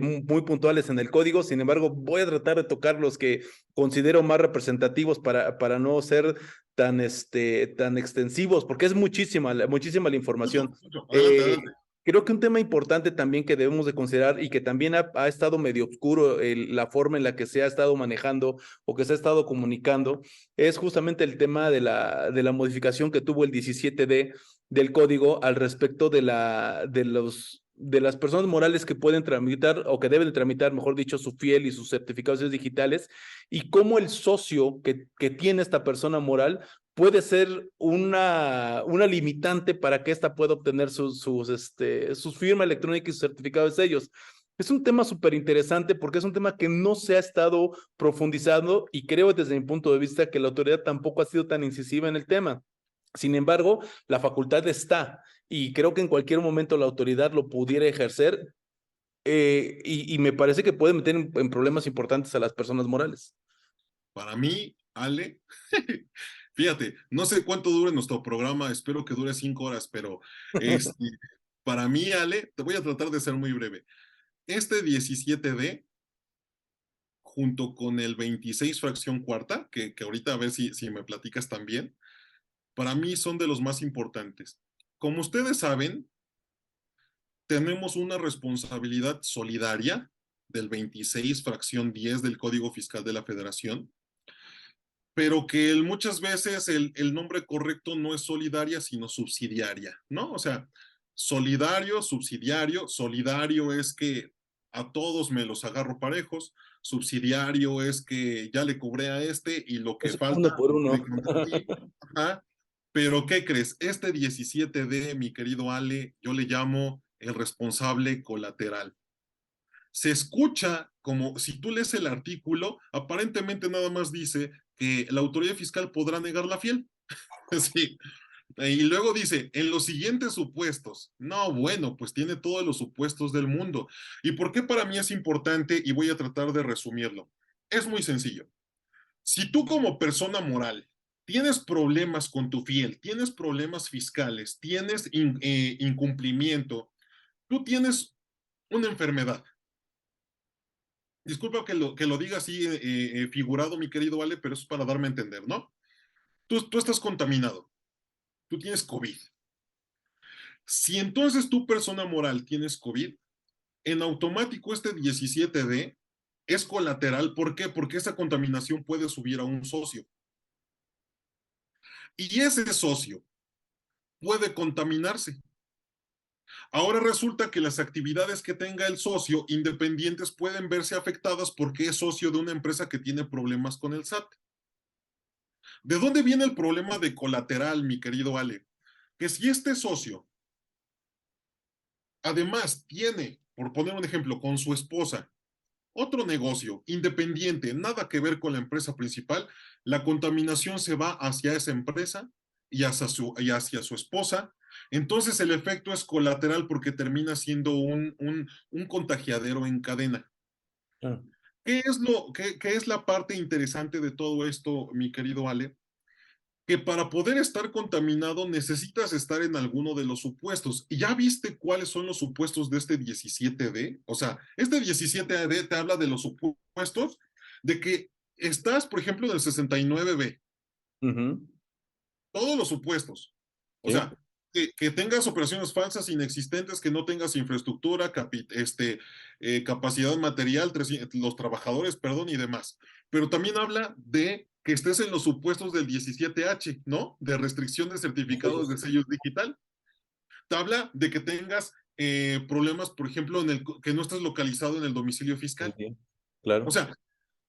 muy puntuales en el código, sin embargo, voy a tratar de tocar los que considero más representativos para no ser tan extensivos, porque es muchísima la Mucho, información. mucho. Adelante, Eh, adelante. Creo que un tema importante también que debemos de considerar y que también ha estado medio oscuro la forma en la que se ha estado manejando o que se ha estado comunicando es justamente el tema de la modificación que tuvo el 17D del código al respecto de las personas morales que pueden tramitar o que deben de tramitar, mejor dicho, su fiel y sus certificados digitales y cómo el socio que tiene esta persona moral puede ser una limitante para que ésta pueda obtener sus firma electrónica y sus certificados de ellos. Es un tema súper interesante porque es un tema que no se ha estado profundizando y creo desde mi punto de vista que la autoridad tampoco ha sido tan incisiva en el tema. Sin embargo, la facultad está y creo que en cualquier momento la autoridad lo pudiera ejercer y me parece que puede meter en problemas importantes a las personas morales. Para mí, Ale, fíjate, no sé cuánto dure nuestro programa, espero que dure 5 horas, pero este, para mí, Ale, te voy a tratar de ser muy breve. Este 17D, junto con el 26 fracción cuarta, que ahorita a ver si me platicas también, para mí son de los más importantes. Como ustedes saben, tenemos una responsabilidad solidaria del 26 fracción 10 del Código Fiscal de la Federación, pero que muchas veces el nombre correcto no es solidaria, sino subsidiaria, ¿no? O sea, solidario, subsidiario, solidario es que a todos me los agarro parejos, subsidiario es que ya le cobré a este y lo que Es falta uno por me uno. queda a ti. Ajá. Pero ¿qué crees? Este 17D, mi querido Ale, yo le llamo el responsable colateral. Se escucha como si tú lees el artículo, aparentemente nada más dice que la autoridad fiscal podrá negar la fiel. Sí. Y luego dice, en los siguientes supuestos. No, bueno, pues tiene todos los supuestos del mundo. ¿Y por qué para mí es importante? Y voy a tratar de resumirlo. Es muy sencillo. Si tú como persona moral tienes problemas con tu fiel, tienes problemas fiscales, tienes incumplimiento, tú tienes una enfermedad. Disculpa que lo diga así figurado, mi querido Ale, pero eso es para darme a entender, ¿no? Tú estás contaminado, tú tienes COVID. Si entonces tu persona moral tienes COVID, en automático este 17D es colateral. ¿Por qué? Porque esa contaminación puede subir a un socio. Y ese socio puede contaminarse. Ahora resulta que las actividades que tenga el socio independientes pueden verse afectadas porque es socio de una empresa que tiene problemas con el SAT. ¿De dónde viene el problema de colateral, mi querido Ale? Que si este socio además tiene, por poner un ejemplo, con su esposa, otro negocio independiente, nada que ver con la empresa principal, la contaminación se va hacia esa empresa y hacia su esposa. Entonces el efecto es colateral porque termina siendo un contagiadero en cadena. Ah, ¿Qué es la parte interesante de todo esto, mi querido Ale? Que para poder estar contaminado necesitas estar en alguno de los supuestos. ¿Y ya viste cuáles son los supuestos de este 17D? O sea, este 17D te habla de los supuestos de que estás, por ejemplo, en el 69B. ujú, Todos los supuestos. O sí, sea, que tengas operaciones falsas, inexistentes, que no tengas infraestructura, capacidad material, los trabajadores, perdón, y demás. Pero también habla de que estés en los supuestos del 17H, ¿no? De restricción de certificados de sellos digital. Te habla de que tengas problemas, por ejemplo, que no estés localizado en el domicilio muy fiscal. bien, O claro. sea,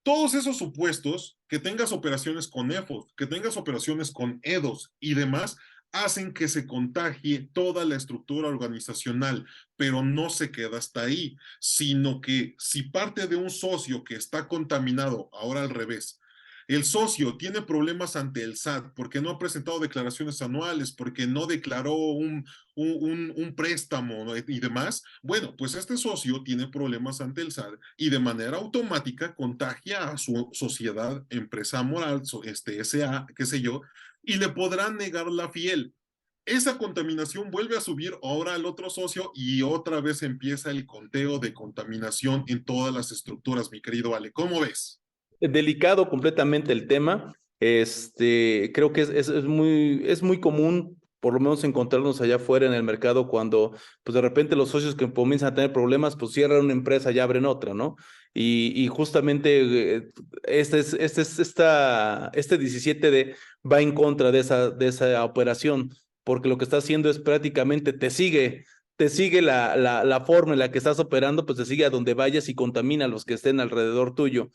todos esos supuestos, que tengas operaciones con EFOS, que tengas operaciones con EDOS y demás, hacen que se contagie toda la estructura organizacional, pero no se queda hasta ahí, sino que si parte de un socio que está contaminado, ahora al revés, el socio tiene problemas ante el SAT porque no ha presentado declaraciones anuales, porque no declaró un préstamo, ¿no? Y demás, bueno, pues este socio tiene problemas ante el SAT y de manera automática contagia a su sociedad, empresa moral, SA, qué sé yo, y le podrán negar la fiel. esa contaminación vuelve a subir ahora al otro socio y otra vez empieza el conteo de contaminación en todas las estructuras, mi querido Ale. ¿Cómo ves? Delicado completamente el tema. Creo que es muy común, por lo menos encontrarnos allá afuera en el mercado cuando, pues de repente los socios que comienzan a tener problemas, pues cierran una empresa y abren otra, ¿no? Y justamente este 17D va en contra de esa operación, porque lo que está haciendo es prácticamente te sigue la forma en la que estás operando, pues te sigue a donde vayas y contamina a los que estén alrededor tuyo.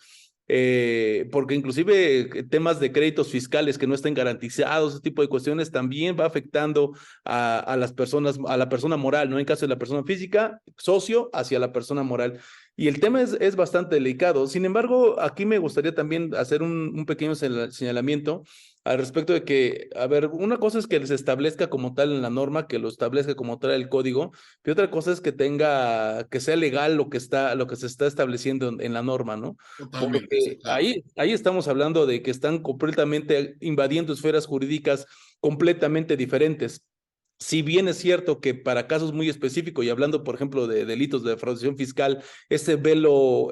Porque inclusive temas de créditos fiscales que no estén garantizados, ese tipo de cuestiones también va afectando a las personas, a la persona moral, ¿no? En caso de la persona física, socio hacia la persona moral. Y el tema es bastante delicado. Sin embargo, aquí me gustaría también hacer un pequeño señalamiento al respecto de que, a ver, una cosa es que se establezca como tal en la norma, que lo establezca como tal el código, y otra cosa es que que sea legal lo que se está estableciendo en la norma, ¿no? Totalmente, sí, Porque claro. ahí estamos hablando de que están completamente invadiendo esferas jurídicas completamente diferentes. Si bien es cierto que para casos muy específicos, y hablando, por ejemplo, de delitos de defraudación fiscal, ese velo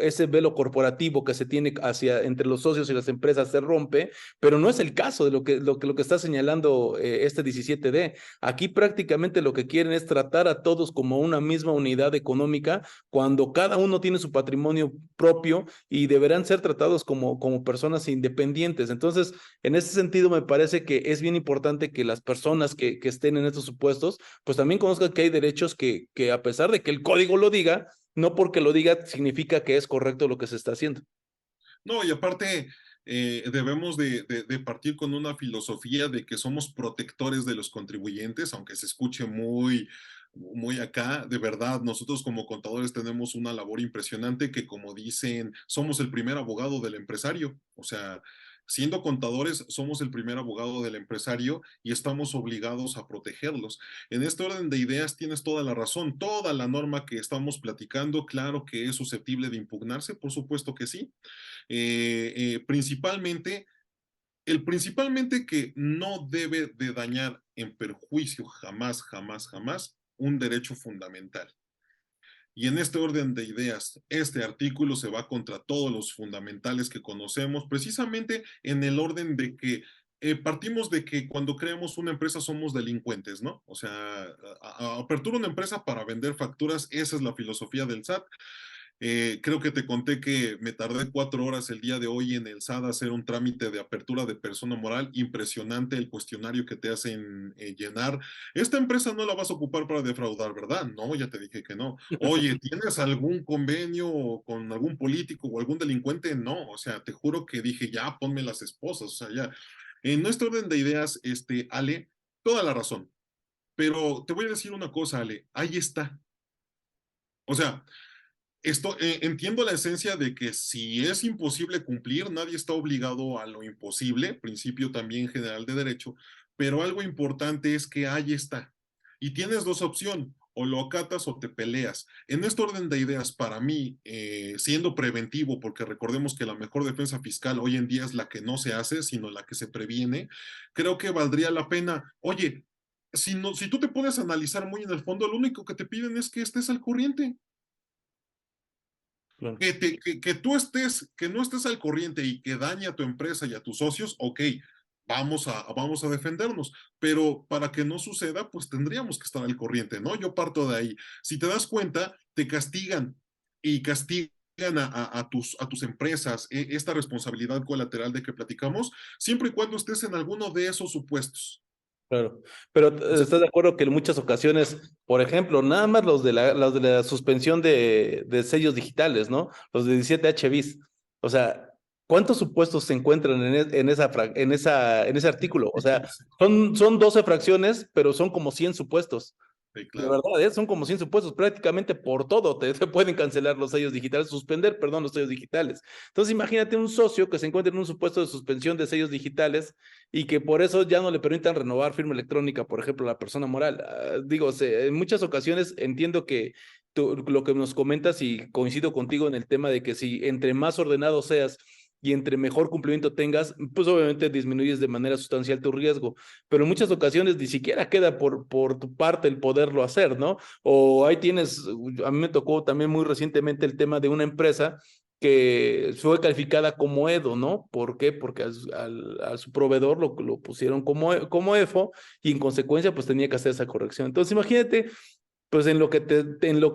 corporativo que se tiene entre los socios y las empresas se rompe, pero no es el caso de lo que está señalando este 17D. Aquí prácticamente lo que quieren es tratar a todos como una misma unidad económica, cuando cada uno tiene su patrimonio propio y deberán ser tratados como personas independientes. Entonces, en ese sentido, me parece que es bien importante que las personas que estén en estos supuestos, pues también conozcan que hay derechos que a pesar de que el código lo diga, no porque lo diga significa que es correcto lo que se está haciendo. No, y aparte, debemos de partir con una filosofía de que somos protectores de los contribuyentes, aunque se escuche muy acá, de verdad, nosotros como contadores tenemos una labor impresionante que, como dicen, somos el primer abogado del empresario. O sea, siendo contadores, somos el primer abogado del empresario y estamos obligados a protegerlos. En este orden de ideas tienes toda la razón. Toda la norma que estamos platicando, claro que es susceptible de impugnarse, por supuesto que sí. Principalmente, principalmente que no debe de dañar en perjuicio jamás, jamás, jamás un derecho fundamental. Y en este orden de ideas, este artículo se va contra todos los fundamentales que conocemos, precisamente en el orden de que partimos de que cuando creamos una empresa somos delincuentes, ¿no? O sea, apertura una empresa para vender facturas, esa es la filosofía del SAT. Creo que te conté que me tardé 4 horas el día de hoy en el SAT a hacer un trámite de apertura de persona moral. Impresionante el cuestionario que te hacen llenar. Esta empresa no la vas a ocupar para defraudar, ¿verdad? No, ya te dije que no. Oye, ¿tienes algún convenio con algún político o algún delincuente? No, o sea, te juro que dije, ya, ponme las esposas, o sea, ya. En nuestro orden de ideas, Ale, toda la razón. Pero te voy a decir una cosa, Ale, ahí está. O sea, entiendo la esencia de que si es imposible cumplir, nadie está obligado a lo imposible, principio también general de derecho, pero algo importante es que ahí está. Y tienes dos opciones, o lo acatas o te peleas. En este orden de ideas, para mí, siendo preventivo, porque recordemos que la mejor defensa fiscal hoy en día es la que no se hace, sino la que se previene, creo que valdría la pena, oye, si tú te puedes analizar muy en el fondo, lo único que te piden es que estés al corriente. Claro. Que no estés al corriente y que dañe a tu empresa y a tus socios, ok, vamos a defendernos, pero para que no suceda, pues tendríamos que estar al corriente, ¿no? Yo parto de ahí. Si te das cuenta, te castigan y castigan a tus empresas esta responsabilidad colateral de que platicamos, siempre y cuando estés en alguno de esos supuestos. Claro, pero O sea, ¿estás de acuerdo que en muchas ocasiones, por ejemplo, nada más los de la suspensión de sellos digitales, ¿no? Los de 17H bis. O sea, ¿cuántos supuestos se encuentran en ese artículo? O sea, son 12 fracciones, pero son como 100 supuestos. sí, De claro. verdad, son como 100 supuestos, prácticamente por todo te pueden cancelar los sellos digitales, suspender, perdón, los sellos digitales. Entonces, imagínate un socio que se encuentra en un supuesto de suspensión de sellos digitales y que por eso ya no le permitan renovar firma electrónica, por ejemplo, a la persona moral. Digo, en muchas ocasiones entiendo que lo que nos comentas y coincido contigo en el tema de que si entre más ordenado seas y entre mejor cumplimiento tengas, pues obviamente disminuyes de manera sustancial tu riesgo, pero en muchas ocasiones ni siquiera queda por tu parte el poderlo hacer, ¿no? O ahí tienes, a mí me tocó también muy recientemente el tema de una empresa que fue calificada como EDO, ¿no? ¿Por qué? Porque a su proveedor lo pusieron como EFO y en consecuencia pues tenía que hacer esa corrección. Entonces imagínate pues en lo que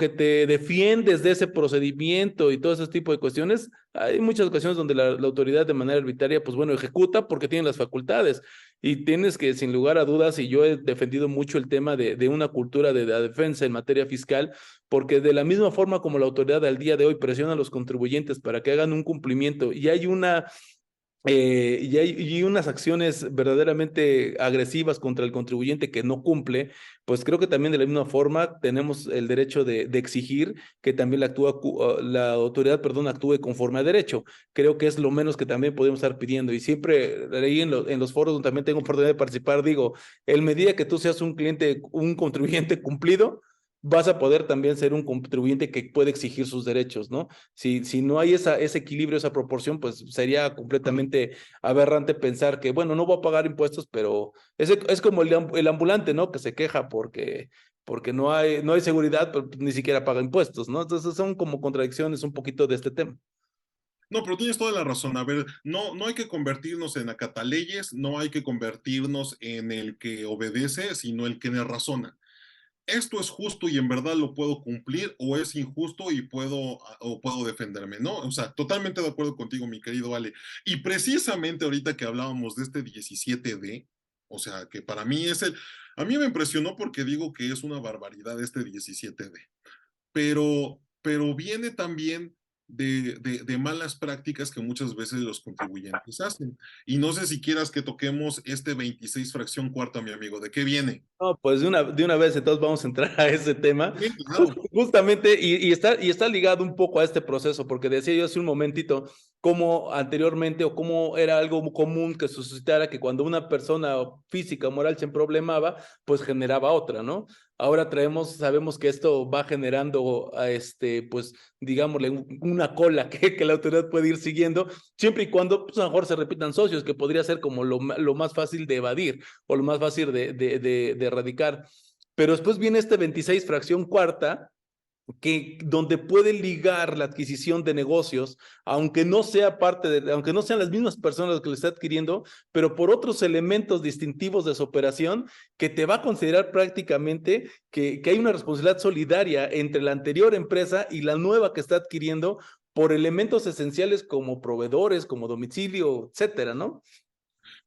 te defiendes de ese procedimiento y todo ese tipo de cuestiones, hay muchas ocasiones donde la autoridad de manera arbitraria, pues bueno, ejecuta porque tiene las facultades y tienes que, sin lugar a dudas, y yo he defendido mucho el tema de una cultura de la defensa en materia fiscal, porque de la misma forma como la autoridad al día de hoy presiona a los contribuyentes para que hagan un cumplimiento y hay y unas acciones verdaderamente agresivas contra el contribuyente que no cumple, pues creo que también de la misma forma tenemos el derecho de exigir que también la autoridad, perdón, actúe conforme a derecho. Creo que es lo menos que también podemos estar pidiendo. Y siempre ahí en los foros donde también tengo oportunidad de participar, digo, en medida que tú seas un cliente, un contribuyente cumplido, vas a poder también ser un contribuyente que puede exigir sus derechos, ¿no? Si no hay ese equilibrio, esa proporción, pues sería completamente aberrante pensar que, bueno, no voy a pagar impuestos, pero es como el ambulante, ¿no? Que se queja porque no hay seguridad, pero ni siquiera paga impuestos, ¿no? Entonces son como contradicciones un poquito de este tema. No, pero tienes toda la razón. A ver, no hay que convertirnos en acataleyes, no hay que convertirnos en el que obedece, sino el que razona. Esto es justo y en verdad lo puedo cumplir, o es injusto y puedo defenderme, ¿no? O sea, totalmente de acuerdo contigo, mi querido Ale. Y precisamente ahorita que hablábamos de este 17D, o sea, que para mí a mí me impresionó porque digo que es una barbaridad este 17D, pero viene también de malas prácticas que muchas veces los contribuyentes hacen. Y no sé si quieras que toquemos este 26 fracción cuarta, mi amigo. ¿De qué viene? No, pues de una vez entonces vamos a entrar a ese tema. Sí, claro. Justamente, y está ligado un poco a este proceso, porque decía yo hace un momentito cómo anteriormente o cómo era algo común que suscitara que cuando una persona física o moral se problemaba, pues generaba otra, ¿no? Ahora sabemos que esto va generando, pues, digámosle, una cola que la autoridad puede ir siguiendo, siempre y cuando, pues, a lo mejor se repitan socios, que podría ser como lo más fácil de evadir o lo más fácil de erradicar. Pero después viene este 26 fracción cuarta, donde puede ligar la adquisición de negocios, aunque no aunque no sean las mismas personas que lo está adquiriendo, pero por otros elementos distintivos de su operación, que te va a considerar prácticamente que hay una responsabilidad solidaria entre la anterior empresa y la nueva que está adquiriendo por elementos esenciales como proveedores, como domicilio, etcétera, ¿no?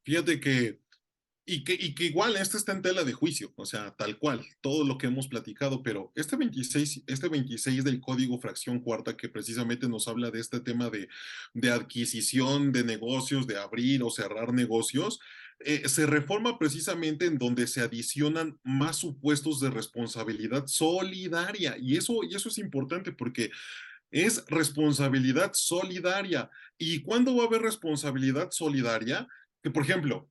Fíjate que igual este está en tela de juicio, o sea, tal cual, todo lo que hemos platicado, pero este 26 del Código Fracción Cuarta, que precisamente nos habla de este tema de adquisición de negocios, de abrir o cerrar negocios, se reforma precisamente en donde se adicionan más supuestos de responsabilidad solidaria, y eso es importante porque es responsabilidad solidaria. ¿Y cuándo va a haber responsabilidad solidaria? Que, por ejemplo,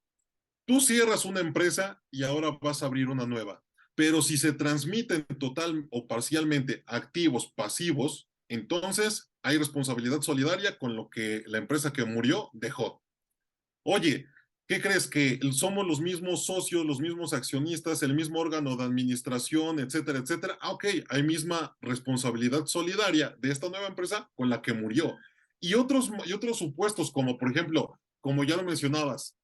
tú cierras una empresa y ahora vas a abrir una nueva, pero si se transmiten total o parcialmente activos pasivos, entonces hay responsabilidad solidaria con lo que la empresa que murió dejó. Oye, ¿qué crees? Que somos los mismos socios, los mismos accionistas, el mismo órgano de administración, etcétera, etcétera. Ah, ok, hay misma responsabilidad solidaria de esta nueva empresa con la que murió. Y otros supuestos, como por ejemplo, como ya lo mencionabas,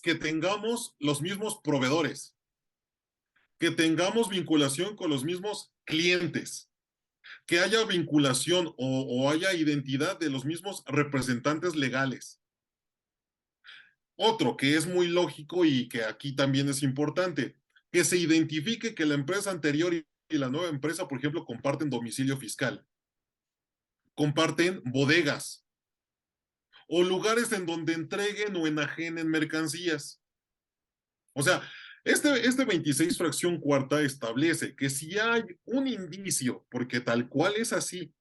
que tengamos los mismos proveedores, que tengamos vinculación con los mismos clientes, que haya vinculación o haya identidad de los mismos representantes legales. Otro que es muy lógico y que aquí también es importante, que se identifique que la empresa anterior y la nueva empresa, por ejemplo, comparten domicilio fiscal, comparten bodegas o lugares en donde entreguen o enajenen mercancías. O sea, este 26 fracción cuarta establece que si hay un indicio, porque tal cual es así,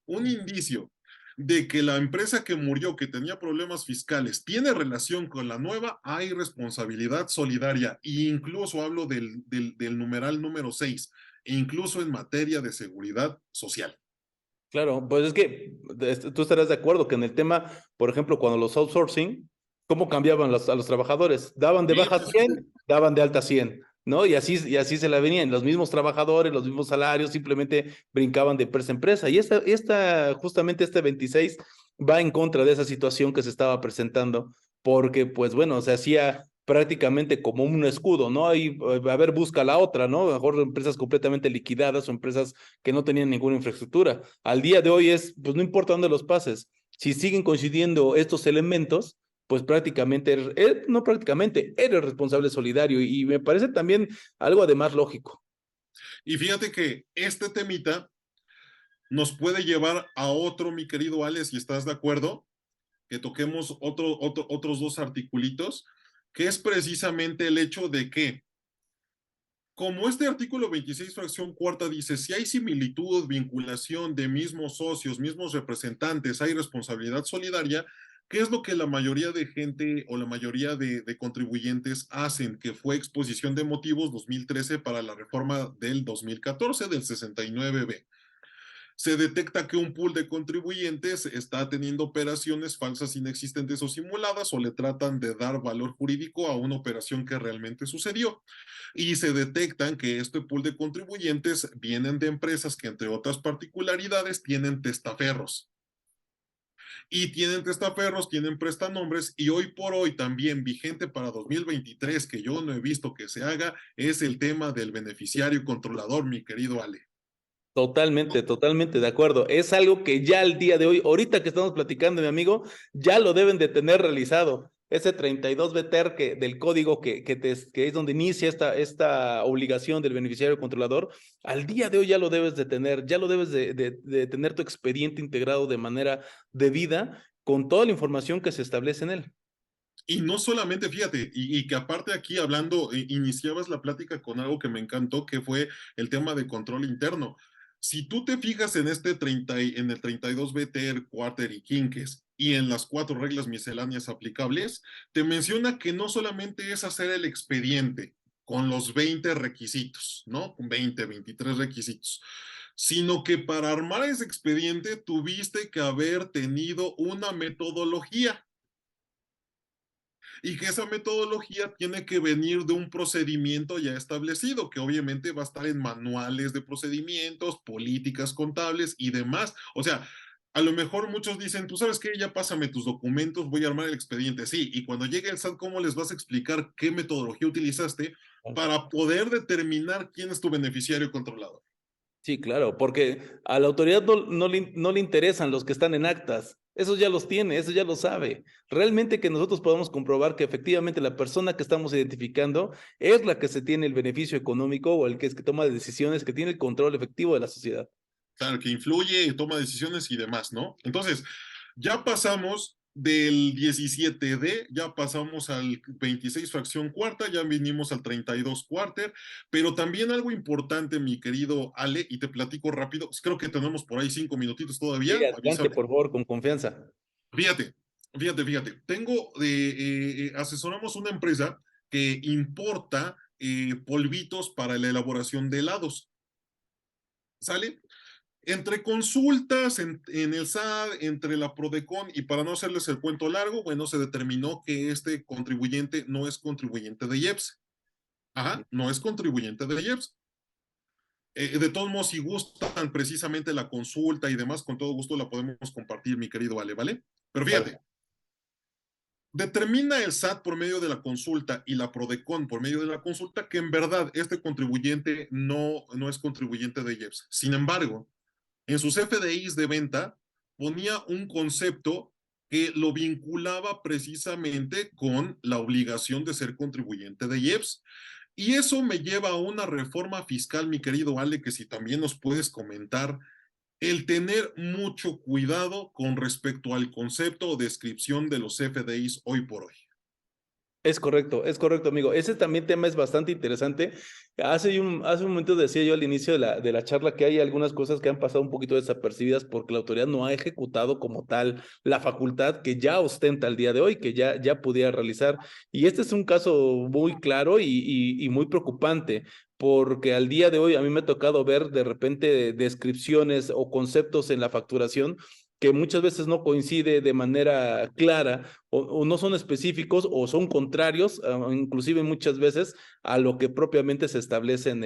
un indicio de que la empresa que murió, que tenía problemas fiscales, tiene relación con la nueva, hay responsabilidad solidaria. E incluso hablo del numeral número 6, e incluso en materia de seguridad social. Claro, pues es que tú estarás de acuerdo que en el tema, por ejemplo, cuando los outsourcing, ¿cómo cambiaban a los trabajadores? Daban de Sí, baja sí, sí, sí. 100, daban de alta 100, ¿no? Y así se la venían. Los mismos trabajadores, los mismos salarios, simplemente brincaban de empresa a empresa. Y justamente este 26 va en contra de esa situación que se estaba presentando, porque, pues bueno, se hacía prácticamente como un escudo, ¿no? Ahí, a ver, busca la otra, ¿no? Mejor empresas completamente liquidadas o empresas que no tenían ninguna infraestructura. Al día de hoy pues no importa dónde los pases, si siguen coincidiendo estos elementos, pues prácticamente, no prácticamente, eres responsable solidario y me parece también algo además lógico. Y fíjate que este temita nos puede llevar a otro, mi querido Ale, si estás de acuerdo, que toquemos otros dos articulitos, que es precisamente el hecho de que, como este artículo 26, fracción cuarta, dice, si hay similitud, vinculación de mismos socios, mismos representantes, hay responsabilidad solidaria, ¿qué es lo que la mayoría de gente o la mayoría de contribuyentes hacen? Que fue exposición de motivos 2013 para la reforma del 2014 del 69B. Se detecta que un pool de contribuyentes está teniendo operaciones falsas, inexistentes o simuladas, o le tratan de dar valor jurídico a una operación que realmente sucedió. Y se detectan que este pool de contribuyentes vienen de empresas que, entre otras particularidades, tienen testaferros. Y tienen testaferros, tienen prestanombres, y hoy por hoy también vigente para 2023, que yo no he visto que se haga, es el tema del beneficiario controlador, mi querido Ale. Totalmente, totalmente de acuerdo. Es algo que ya al día de hoy, ahorita que estamos platicando, mi amigo, ya lo deben de tener realizado. Ese 32 BTR del código que es donde inicia esta obligación del beneficiario controlador, al día de hoy ya lo debes de tener, ya lo debes de tener tu expediente integrado de manera debida con toda la información que se establece en él. Y no solamente, fíjate, y que aparte aquí hablando, iniciabas la plática con algo que me encantó, que fue el tema de control interno. Si tú te fijas en este 30, en el 32 BTR, Quarter y Quinques, y en las 4 reglas misceláneas aplicables, te menciona que no solamente es hacer el expediente con los 20 requisitos, ¿no? Con 20, 23 requisitos, sino que para armar ese expediente tuviste que haber tenido una metodología y que esa metodología tiene que venir de un procedimiento ya establecido, que obviamente va a estar en manuales de procedimientos, políticas contables y demás. O sea, a lo mejor muchos dicen, tú sabes qué, ya pásame tus documentos, voy a armar el expediente. Sí, y cuando llegue el SAT, ¿cómo les vas a explicar qué metodología utilizaste para poder determinar quién es tu beneficiario controlador? Sí, claro, porque a la autoridad no le interesan los que están en actas. Esos ya los tiene, eso ya lo sabe. Realmente que nosotros podamos comprobar que efectivamente la persona que estamos identificando es la que se tiene el beneficio económico o el que es que toma decisiones, que tiene el control efectivo de la sociedad. Claro, que influye, toma decisiones y demás, ¿no? Entonces, ya pasamos del 17D, ya pasamos al 26 fracción cuarta, ya vinimos al 32 cuarter, pero también algo importante, mi querido Ale, y te platico rápido, creo que tenemos por ahí 5 minutitos Sí, todavía, adelante, avísame. por favor, con confianza. Fíjate, fíjate, asesoramos una empresa que importa polvitos para la elaboración de helados, ¿sale? Entre consultas en el SAT, entre la Prodecon, y para no hacerles el cuento largo, bueno, se determinó que este contribuyente no es contribuyente de IEPS. Ajá, no es contribuyente de IEPS. De todos modos, si gustan precisamente la consulta y demás, con todo gusto la podemos compartir, mi querido Ale, ¿vale? Pero Vale. fíjate, determina el SAT por medio de la consulta y la Prodecon por medio de la consulta que en verdad este contribuyente no es contribuyente de IEPS. Sin embargo, en sus FDIs de venta ponía un concepto que lo vinculaba precisamente con la obligación de ser contribuyente de IEPS. Y eso me lleva a una reforma fiscal, mi querido Ale, que si también nos puedes comentar, el tener mucho cuidado con respecto al concepto o descripción de los FDIs hoy por hoy. Es correcto, amigo. Ese también tema es bastante interesante. Hace un momento decía yo al inicio de la charla que hay algunas cosas que han pasado un poquito desapercibidas porque la autoridad no ha ejecutado como tal la facultad que ya ostenta el día de hoy, que ya pudiera realizar. Y este es un caso muy claro y muy preocupante, porque al día de hoy a mí me ha tocado ver de repente descripciones o conceptos en la facturación que muchas veces no coincide de manera clara o no son específicos o son contrarios, inclusive muchas veces a lo que propiamente se establece en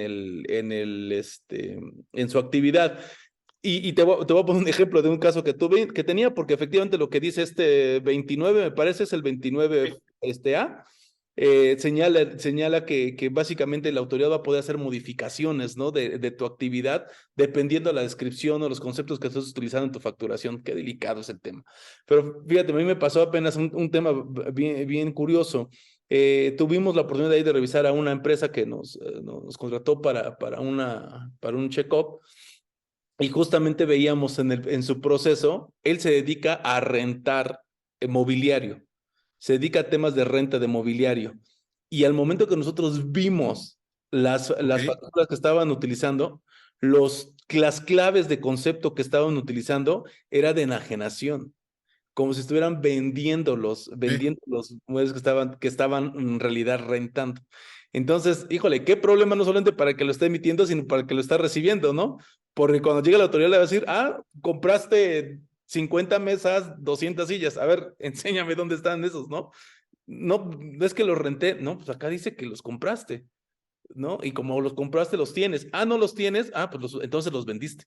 su actividad. Y te voy a poner un ejemplo de un caso que tuve, que tenía, porque efectivamente lo que dice este 29, me parece, es el 29 A, señala que básicamente la autoridad va a poder hacer modificaciones, ¿no? de tu actividad, dependiendo de la descripción o los conceptos que estés utilizando en tu facturación. Qué delicado es el tema. Pero fíjate, a mí me pasó apenas un tema bien curioso. Tuvimos la oportunidad de revisar a una empresa que nos contrató para un check-up. Y justamente veíamos en su proceso, él se dedica a rentar mobiliario, se dedica a temas de renta de mobiliario. Y al momento que nosotros vimos Ok, las facturas que estaban utilizando, las claves de concepto que estaban utilizando era de enajenación, como si estuvieran vendiendo los muebles que estaban en realidad rentando. Entonces, híjole, qué problema no solamente para el que lo está emitiendo, sino para el que lo está recibiendo, ¿no? Porque cuando llegue la autoridad le va a decir, compraste 50 mesas, 200 sillas, a ver, enséñame dónde están esos, ¿no? No, no es que los renté, no, pues acá dice que los compraste, ¿no? Y como los compraste, los tienes. No los tienes, pues entonces los vendiste.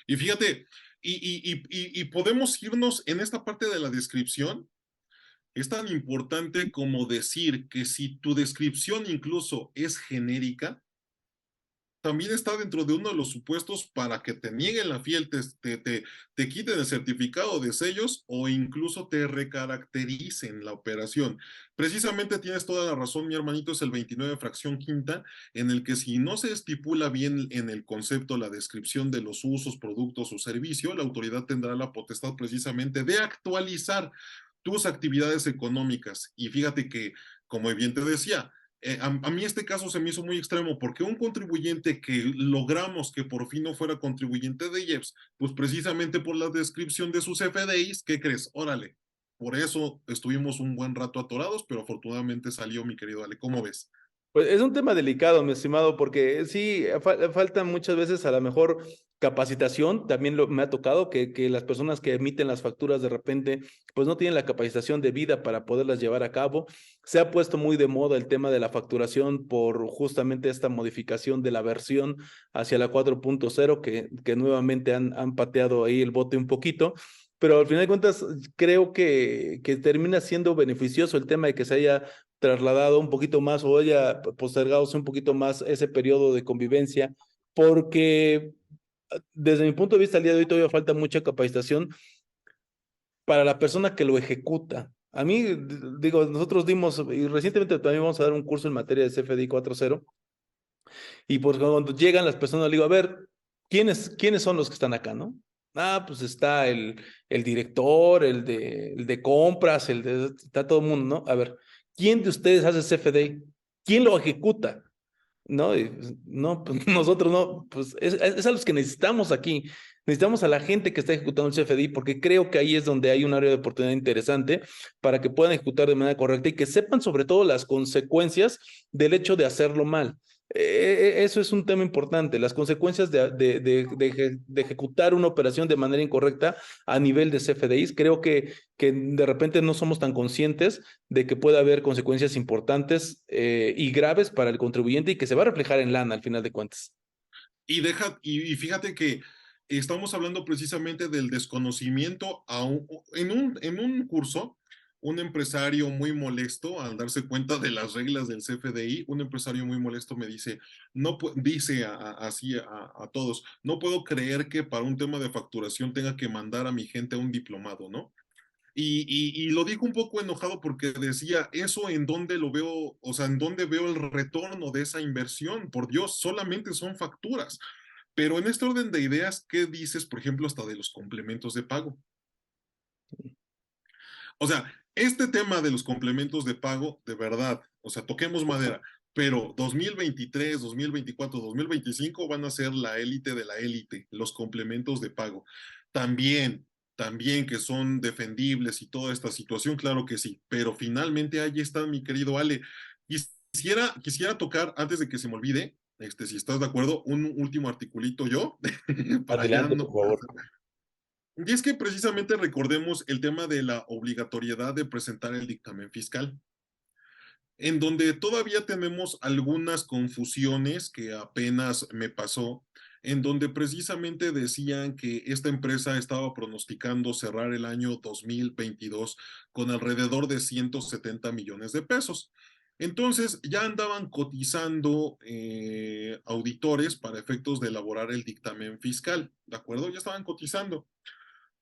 y fíjate, y podemos irnos en esta parte de la descripción. Es tan importante como decir que si tu descripción incluso es genérica, también está dentro de uno de los supuestos para que te nieguen la fiel, te quiten el certificado de sellos o incluso te recaractericen la operación. Precisamente tienes toda la razón, mi hermanito, es el 29 fracción quinta, en el que si no se estipula bien en el concepto la descripción de los usos, productos o servicio, la autoridad tendrá la potestad precisamente de actualizar tus actividades económicas. Y fíjate que, como bien te decía, a mí este caso se me hizo muy extremo porque un contribuyente que logramos que por fin no fuera contribuyente de IEPS, pues precisamente por la descripción de sus FDIs, ¿qué crees? Órale, por eso estuvimos un buen rato atorados, pero afortunadamente salió, mi querido Ale. ¿Cómo ves? Pues es un tema delicado, mi estimado, porque sí, falta muchas veces a lo mejor capacitación. También me ha tocado que las personas que emiten las facturas de repente, pues no tienen la capacitación debida para poderlas llevar a cabo. Se ha puesto muy de moda el tema de la facturación por justamente esta modificación de la versión hacia la 4.0, que nuevamente han pateado ahí el bote un poquito. Pero al final de cuentas, creo que termina siendo beneficioso el tema de que se haya trasladado un poquito más o haya postergado un poquito más ese periodo de convivencia, porque desde mi punto de vista, al día de hoy todavía falta mucha capacitación para la persona que lo ejecuta. A mí, digo, nosotros dimos, y recientemente también vamos a dar un curso en materia de CFDI 4.0, y pues cuando llegan las personas, le digo, a ver, ¿quiénes son los que están acá, no? Pues está el director, el de compras, está todo el mundo, ¿no? A ver, ¿quién de ustedes hace CFDI? ¿Quién lo ejecuta? No, no, pues nosotros no, pues es a los que necesitamos aquí. Necesitamos a la gente que está ejecutando el CFDI porque creo que ahí es donde hay un área de oportunidad interesante para que puedan ejecutar de manera correcta y que sepan sobre todo las consecuencias del hecho de hacerlo mal. Eso es un tema importante, las consecuencias de ejecutar una operación de manera incorrecta a nivel de CFDIs. Creo que de repente no somos tan conscientes de que puede haber consecuencias importantes y graves para el contribuyente y que se va a reflejar en lana al final de cuentas. Y fíjate que estamos hablando precisamente del desconocimiento en un curso. Un empresario muy molesto al darse cuenta de las reglas del CFDI, un empresario muy molesto me dice, no dice así a todos, no puedo creer que para un tema de facturación tenga que mandar a mi gente a un diplomado, ¿no? Y lo dijo un poco enojado porque decía, ¿eso en dónde lo veo? O sea, ¿en dónde veo el retorno de esa inversión? Por Dios, solamente son facturas. Pero en este orden de ideas, ¿qué dices, por ejemplo, hasta de los complementos de pago? O sea, este tema de los complementos de pago, de verdad, o sea, toquemos madera, pero 2023, 2024, 2025 van a ser la élite de la élite, los complementos de pago. También, también que son defendibles y toda esta situación, claro que sí, pero finalmente ahí están, mi querido Ale. Quisiera tocar, antes de que se me olvide, si estás de acuerdo, un último articulito yo, para ya Adelante, no. por favor. Y es que precisamente recordemos el tema de la obligatoriedad de presentar el dictamen fiscal, en donde todavía tenemos algunas confusiones que apenas me pasó, en donde precisamente decían que esta empresa estaba pronosticando cerrar el año 2022 con alrededor de 170 millones de pesos. Entonces ya andaban cotizando auditores para efectos de elaborar el dictamen fiscal, ¿de acuerdo? Ya estaban cotizando.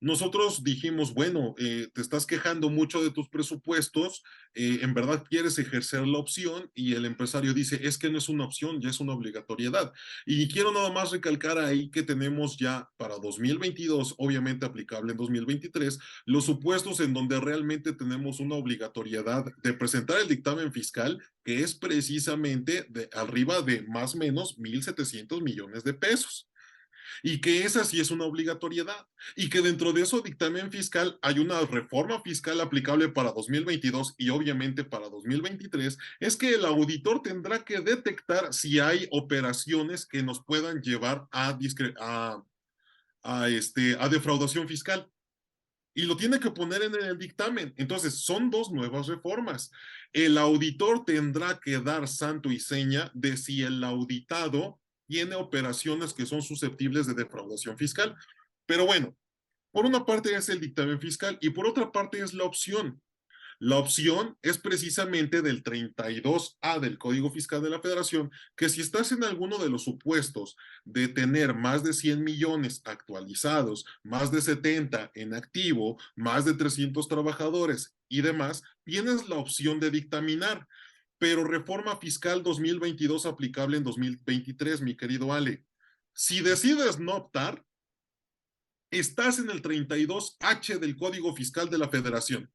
Nosotros dijimos, bueno, te estás quejando mucho de tus presupuestos, en verdad quieres ejercer la opción, y el empresario dice, es que no es una opción, ya es una obligatoriedad. Y quiero nada más recalcar ahí que tenemos ya para 2022, obviamente aplicable en 2023, los supuestos en donde realmente tenemos una obligatoriedad de presentar el dictamen fiscal, que es precisamente de arriba de más o menos 1,700 millones de pesos, y que esa sí es una obligatoriedad, y que dentro de eso dictamen fiscal hay una reforma fiscal aplicable para 2022 y obviamente para 2023, es que el auditor tendrá que detectar si hay operaciones que nos puedan llevar a defraudación fiscal. Y lo tiene que poner en el dictamen. Entonces, son dos nuevas reformas. El auditor tendrá que dar santo y seña de si el auditado tiene operaciones que son susceptibles de defraudación fiscal. Pero bueno, por una parte es el dictamen fiscal y por otra parte es la opción. La opción es precisamente del 32A del Código Fiscal de la Federación, que si estás en alguno de los supuestos de tener más de 100 millones actualizados, más de 70 en activo, más de 300 trabajadores y demás, tienes la opción de dictaminar. Pero reforma fiscal 2022 aplicable en 2023, mi querido Ale. Si decides no optar, estás en el 32H del Código Fiscal de la Federación.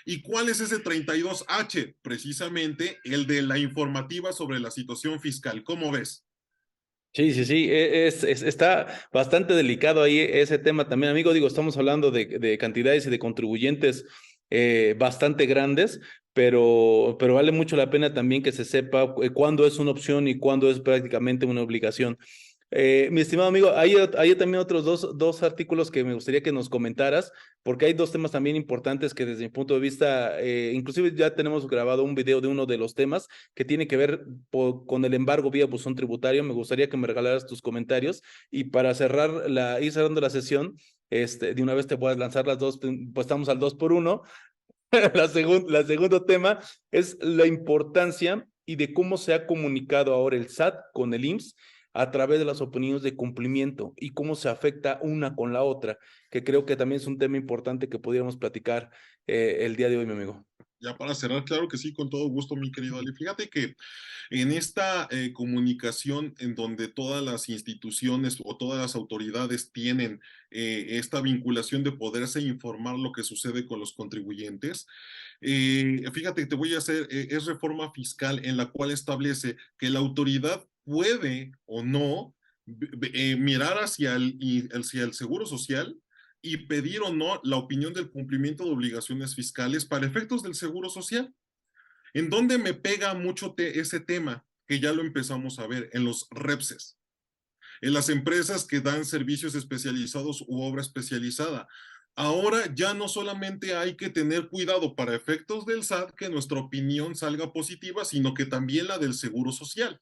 ¿Y cuál es ese 32H? Precisamente el de la informativa sobre la situación fiscal. ¿Cómo ves? Sí, sí, sí, está bastante delicado ahí ese tema también, amigo. Digo, estamos hablando de cantidades y de contribuyentes bastante grandes, pero vale mucho la pena también que se sepa cuándo es una opción y cuándo es prácticamente una obligación. Mi estimado amigo, hay también otros dos artículos que me gustaría que nos comentaras, porque hay dos temas también importantes que desde mi punto de vista, inclusive ya tenemos grabado un video de uno de los temas que tiene que ver con el embargo vía buzón tributario. Me gustaría que me regalaras tus comentarios y para ir cerrando la sesión, de una vez te puedas lanzar las dos, pues estamos al 2 por 1. La segundo tema es la importancia y de cómo se ha comunicado ahora el SAT con el IMSS a través de las opiniones de cumplimiento y cómo se afecta una con la otra, que creo que también es un tema importante que pudiéramos platicar el día de hoy, mi amigo. Ya para cerrar, claro que sí, con todo gusto, mi querido Ali. Fíjate que en esta comunicación en donde todas las instituciones o todas las autoridades tienen esta vinculación de poderse informar lo que sucede con los contribuyentes, fíjate, te voy a hacer, es reforma fiscal en la cual establece que la autoridad puede o no mirar hacia el seguro social y pedir o no la opinión del cumplimiento de obligaciones fiscales para efectos del seguro social. ¿En dónde me pega mucho ese tema? Que ya lo empezamos a ver en los REPSES, en las empresas que dan servicios especializados u obra especializada. Ahora ya no solamente hay que tener cuidado para efectos del SAT que nuestra opinión salga positiva, sino que también la del Seguro Social.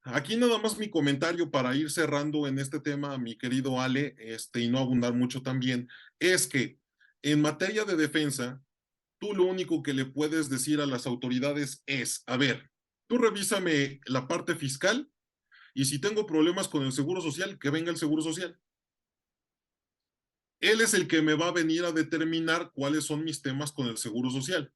Aquí nada más mi comentario para ir cerrando en este tema, mi querido Ale, y no abundar mucho también, es que en materia de defensa, tú lo único que le puedes decir a las autoridades es, a ver, tú revísame la parte fiscal y si tengo problemas con el Seguro Social, que venga el Seguro Social. Él es el que me va a venir a determinar cuáles son mis temas con el Seguro Social.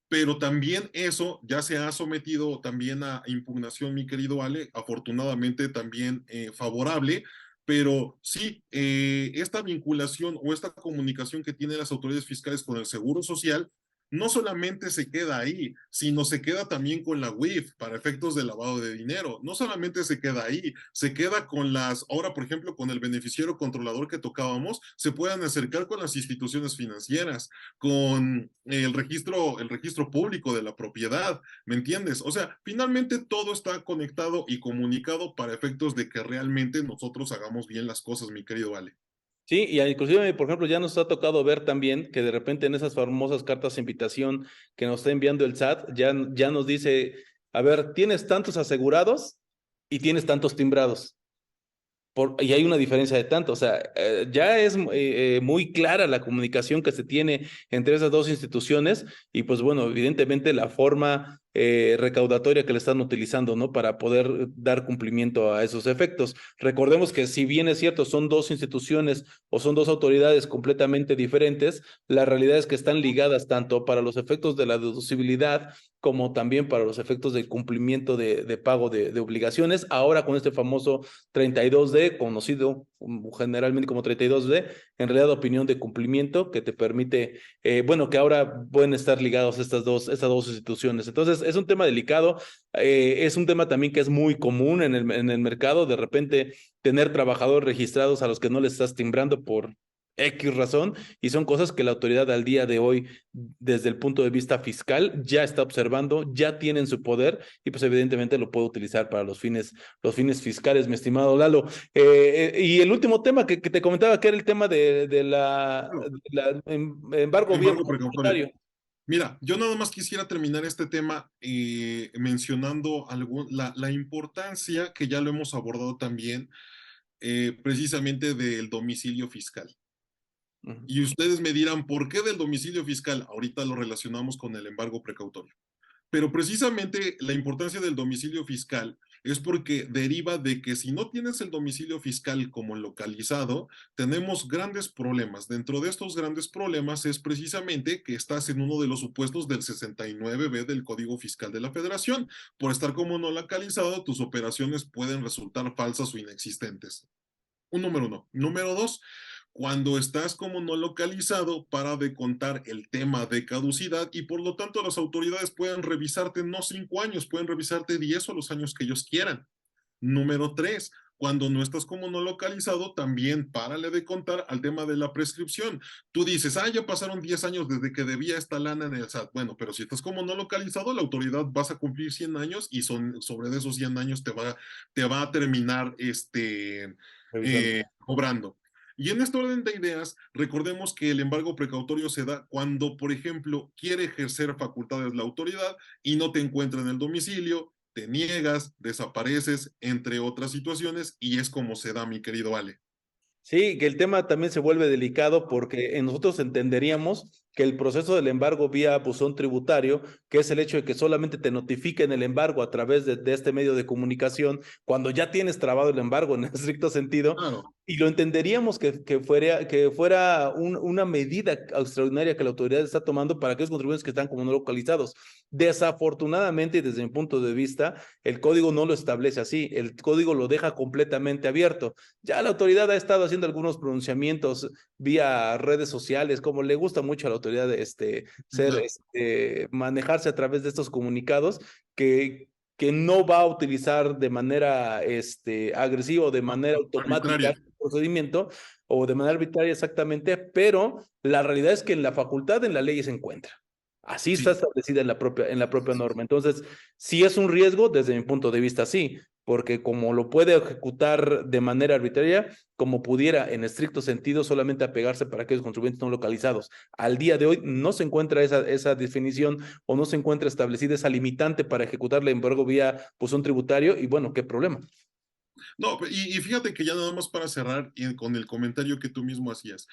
Pero también eso ya se ha sometido también a impugnación, mi querido Ale, afortunadamente también favorable, pero sí, esta vinculación o esta comunicación que tienen las autoridades fiscales con el Seguro Social no solamente se queda ahí, sino se queda también con la UIF para efectos de lavado de dinero. No solamente se queda ahí, se queda con ahora por ejemplo, con el beneficiario controlador que tocábamos, se puedan acercar con las instituciones financieras, con el registro público de la propiedad, ¿me entiendes? O sea, finalmente todo está conectado y comunicado para efectos de que realmente nosotros hagamos bien las cosas, mi querido Ale. Sí, y inclusive, por ejemplo, ya nos ha tocado ver también que de repente en esas famosas cartas de invitación que nos está enviando el SAT, ya nos dice, a ver, tienes tantos asegurados y tienes tantos timbrados. Y hay una diferencia de tanto, o sea, ya es muy clara la comunicación que se tiene entre esas dos instituciones y pues bueno, evidentemente la forma recaudatoria que le están utilizando, ¿no? Para poder dar cumplimiento a esos efectos. Recordemos que si bien es cierto, son dos instituciones o son dos autoridades completamente diferentes, la realidad es que están ligadas tanto para los efectos de la deducibilidad como también para los efectos del cumplimiento de pago de obligaciones. Ahora con este famoso 32D, conocido generalmente como 32D, en realidad opinión de cumplimiento que te permite, bueno, que ahora pueden estar ligados estas dos instituciones. Entonces, es un tema delicado, es un tema también que es muy común en el mercado, de repente tener trabajadores registrados a los que no les estás timbrando por X razón, y son cosas que la autoridad al día de hoy, desde el punto de vista fiscal, ya está observando, ya tienen su poder y pues evidentemente lo puede utilizar para los fines fiscales, mi estimado Lalo. Y el último tema que te comentaba, que era el tema Claro, embargo vía embargo precautorio. voluntario. Mira, yo nada más quisiera terminar este tema mencionando la importancia que ya lo hemos abordado también, precisamente del domicilio fiscal. Ujú. Y ustedes me dirán, ¿por qué del domicilio fiscal? Ahorita lo relacionamos con el embargo precautorio. Pero precisamente la importancia del domicilio fiscal es porque deriva de que si no tienes el domicilio fiscal como localizado, tenemos grandes problemas. Dentro de estos grandes problemas es precisamente que estás en uno de los supuestos del 69B del Código Fiscal de la Federación. Por estar como no localizado, tus operaciones pueden resultar falsas o inexistentes. Un número uno. Número dos, cuando estás como no localizado, para de contar el tema de caducidad y por lo tanto las autoridades pueden revisarte no 5 años, pueden revisarte 10 o los años que ellos quieran. Número tres, cuando no estás como no localizado, también párale de contar al tema de la prescripción. Tú dices, ya pasaron 10 años desde que debía esta lana en el SAT. Bueno, pero si estás como no localizado, la autoridad vas a cumplir 100 años y sobre esos 100 años te va a terminar Revisando. cobrando. Y en este orden de ideas, recordemos que el embargo precautorio se da cuando, por ejemplo, quiere ejercer facultades la autoridad y no te encuentra en el domicilio, te niegas, desapareces, entre otras situaciones, y es como se da, mi querido Ale. Sí, que el tema también se vuelve delicado porque nosotros entenderíamos que el proceso del embargo vía buzón tributario, que es el hecho de que solamente te notifiquen el embargo a través de este medio de comunicación, cuando ya tienes trabado el embargo en estricto sentido, Claro, y lo entenderíamos que fuera una medida extraordinaria que la autoridad está tomando para aquellos contribuyentes que están como no localizados. Desafortunadamente, y desde mi punto de vista, el código no lo establece así, el código lo deja completamente abierto. Ya la autoridad ha estado haciendo algunos pronunciamientos vía redes sociales, como le gusta mucho a la autoridad claro, manejarse a través de estos comunicados, que no va a utilizar de manera agresiva o de manera automática arbitraria. el procedimiento o de manera arbitraria exactamente, pero la realidad es que en la facultad, en la ley se encuentra. Así está Sí. establecida en la propia norma. Entonces, sí es un riesgo desde mi punto de vista, sí, porque como lo puede ejecutar de manera arbitraria, como pudiera en estricto sentido solamente apegarse para aquellos contribuyentes no localizados. Al día de hoy no se encuentra esa definición o no se encuentra establecida esa limitante para ejecutar el embargo vía buzón tributario y bueno, qué problema. No, y fíjate que ya nada más para cerrar con el comentario que tú mismo hacías.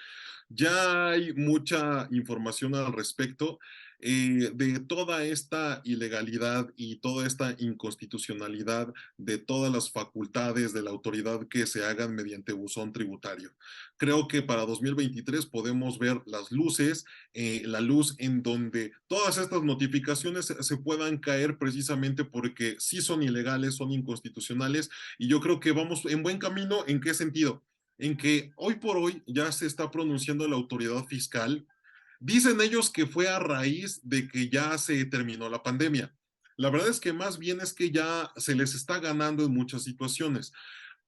Ya hay mucha información al respecto de toda esta ilegalidad y toda esta inconstitucionalidad de todas las facultades de la autoridad que se hagan mediante buzón tributario. Creo que para 2023 podemos ver las luces, la luz en donde todas estas notificaciones se puedan caer precisamente porque sí son ilegales, son inconstitucionales y yo creo que vamos en buen camino. ¿En qué sentido? En que hoy por hoy ya se está pronunciando la autoridad fiscal Dicen ellos que fue a raíz de que ya se terminó la pandemia. La verdad es que más bien es que ya se les está ganando en muchas situaciones.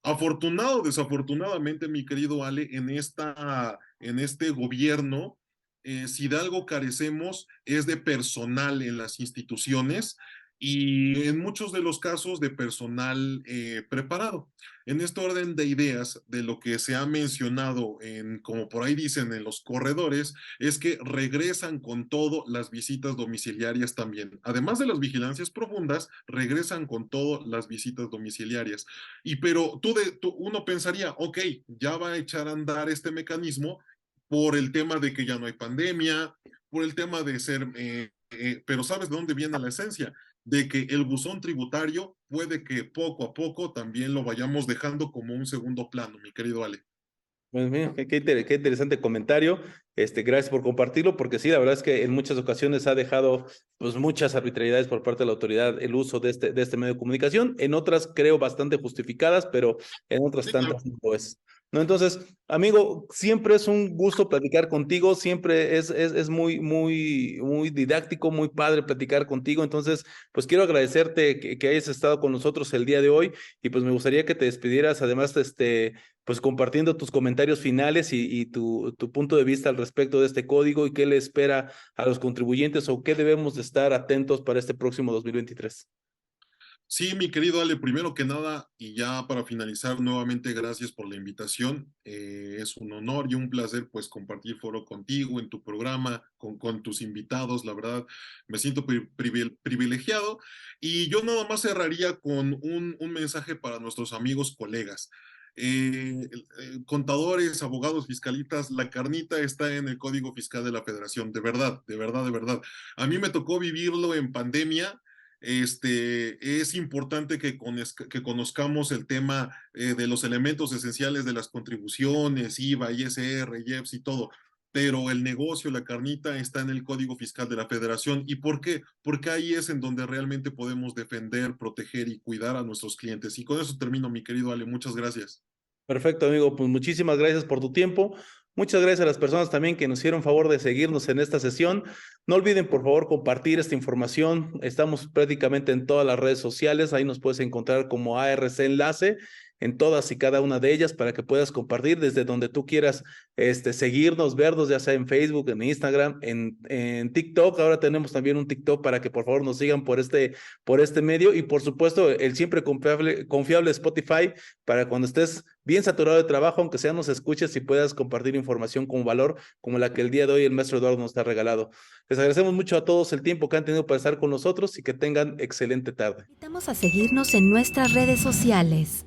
Afortunado o desafortunadamente, mi querido Ale, en este gobierno, si de algo carecemos es de personal en las instituciones y en muchos de los casos de personal preparado. En este orden de ideas, de lo que se ha mencionado como por ahí dicen, en los corredores, es que regresan con todo las visitas domiciliarias también. Además de las vigilancias profundas, regresan con todo las visitas domiciliarias. Pero uno pensaría, ok, ya va a echar a andar este mecanismo por el tema de que ya no hay pandemia, por el tema de ser, pero ¿sabes de dónde viene la esencia? De que el buzón tributario puede que poco a poco también lo vayamos dejando como un segundo plano, mi querido Ale. Pues mira, qué interesante comentario. Gracias por compartirlo, porque sí, la verdad es que en muchas ocasiones ha dejado pues muchas arbitrariedades por parte de la autoridad el uso de este medio de comunicación. En otras creo bastante justificadas, pero en otras Sí, claro. tantas no lo es. ¿No? Entonces, amigo, siempre es un gusto platicar contigo, siempre es muy didáctico, muy padre platicar contigo. Entonces, pues quiero agradecerte que hayas estado con nosotros el día de hoy y pues me gustaría que te despidieras, además, pues compartiendo tus comentarios finales y tu punto de vista al respecto de este código y qué le espera a los contribuyentes o qué debemos de estar atentos para este próximo 2023. Sí, mi querido Ale, primero que nada, y ya para finalizar, nuevamente gracias por la invitación. Es un honor y un placer pues compartir foro contigo en tu programa, con tus invitados, la verdad, me siento privilegiado. Y yo nada más cerraría con un mensaje para nuestros amigos, colegas. Contadores, abogados, fiscalistas, la carnita está en el Código Fiscal de la Federación, de verdad, de verdad, de verdad. A mí me tocó vivirlo en pandemia. Es importante que conozcamos el tema de los elementos esenciales de las contribuciones, IVA, ISR, IEPS y todo, pero el negocio, la carnita, está en el Código Fiscal de la Federación. ¿Y por qué? Porque ahí es en donde realmente podemos defender, proteger y cuidar a nuestros clientes. Y con eso termino, mi querido Ale. Muchas gracias. Perfecto, amigo. Pues muchísimas gracias por tu tiempo. Muchas gracias a las personas también que nos hicieron favor de seguirnos en esta sesión. No olviden, por favor, compartir esta información. Estamos prácticamente en todas las redes sociales. Ahí nos puedes encontrar como ARC Enlace en todas y cada una de ellas para que puedas compartir desde donde tú quieras seguirnos, vernos, ya sea en Facebook, en Instagram, en TikTok. Ahora tenemos también un TikTok para que por favor nos sigan por este medio y por supuesto el siempre confiable Spotify para cuando estés bien saturado de trabajo, aunque sea nos escuches y puedas compartir información con valor como la que el día de hoy el maestro Eduardo nos ha regalado. Les agradecemos mucho a todos el tiempo que han tenido para estar con nosotros y que tengan excelente tarde. Invitamos a seguirnos en nuestras redes sociales.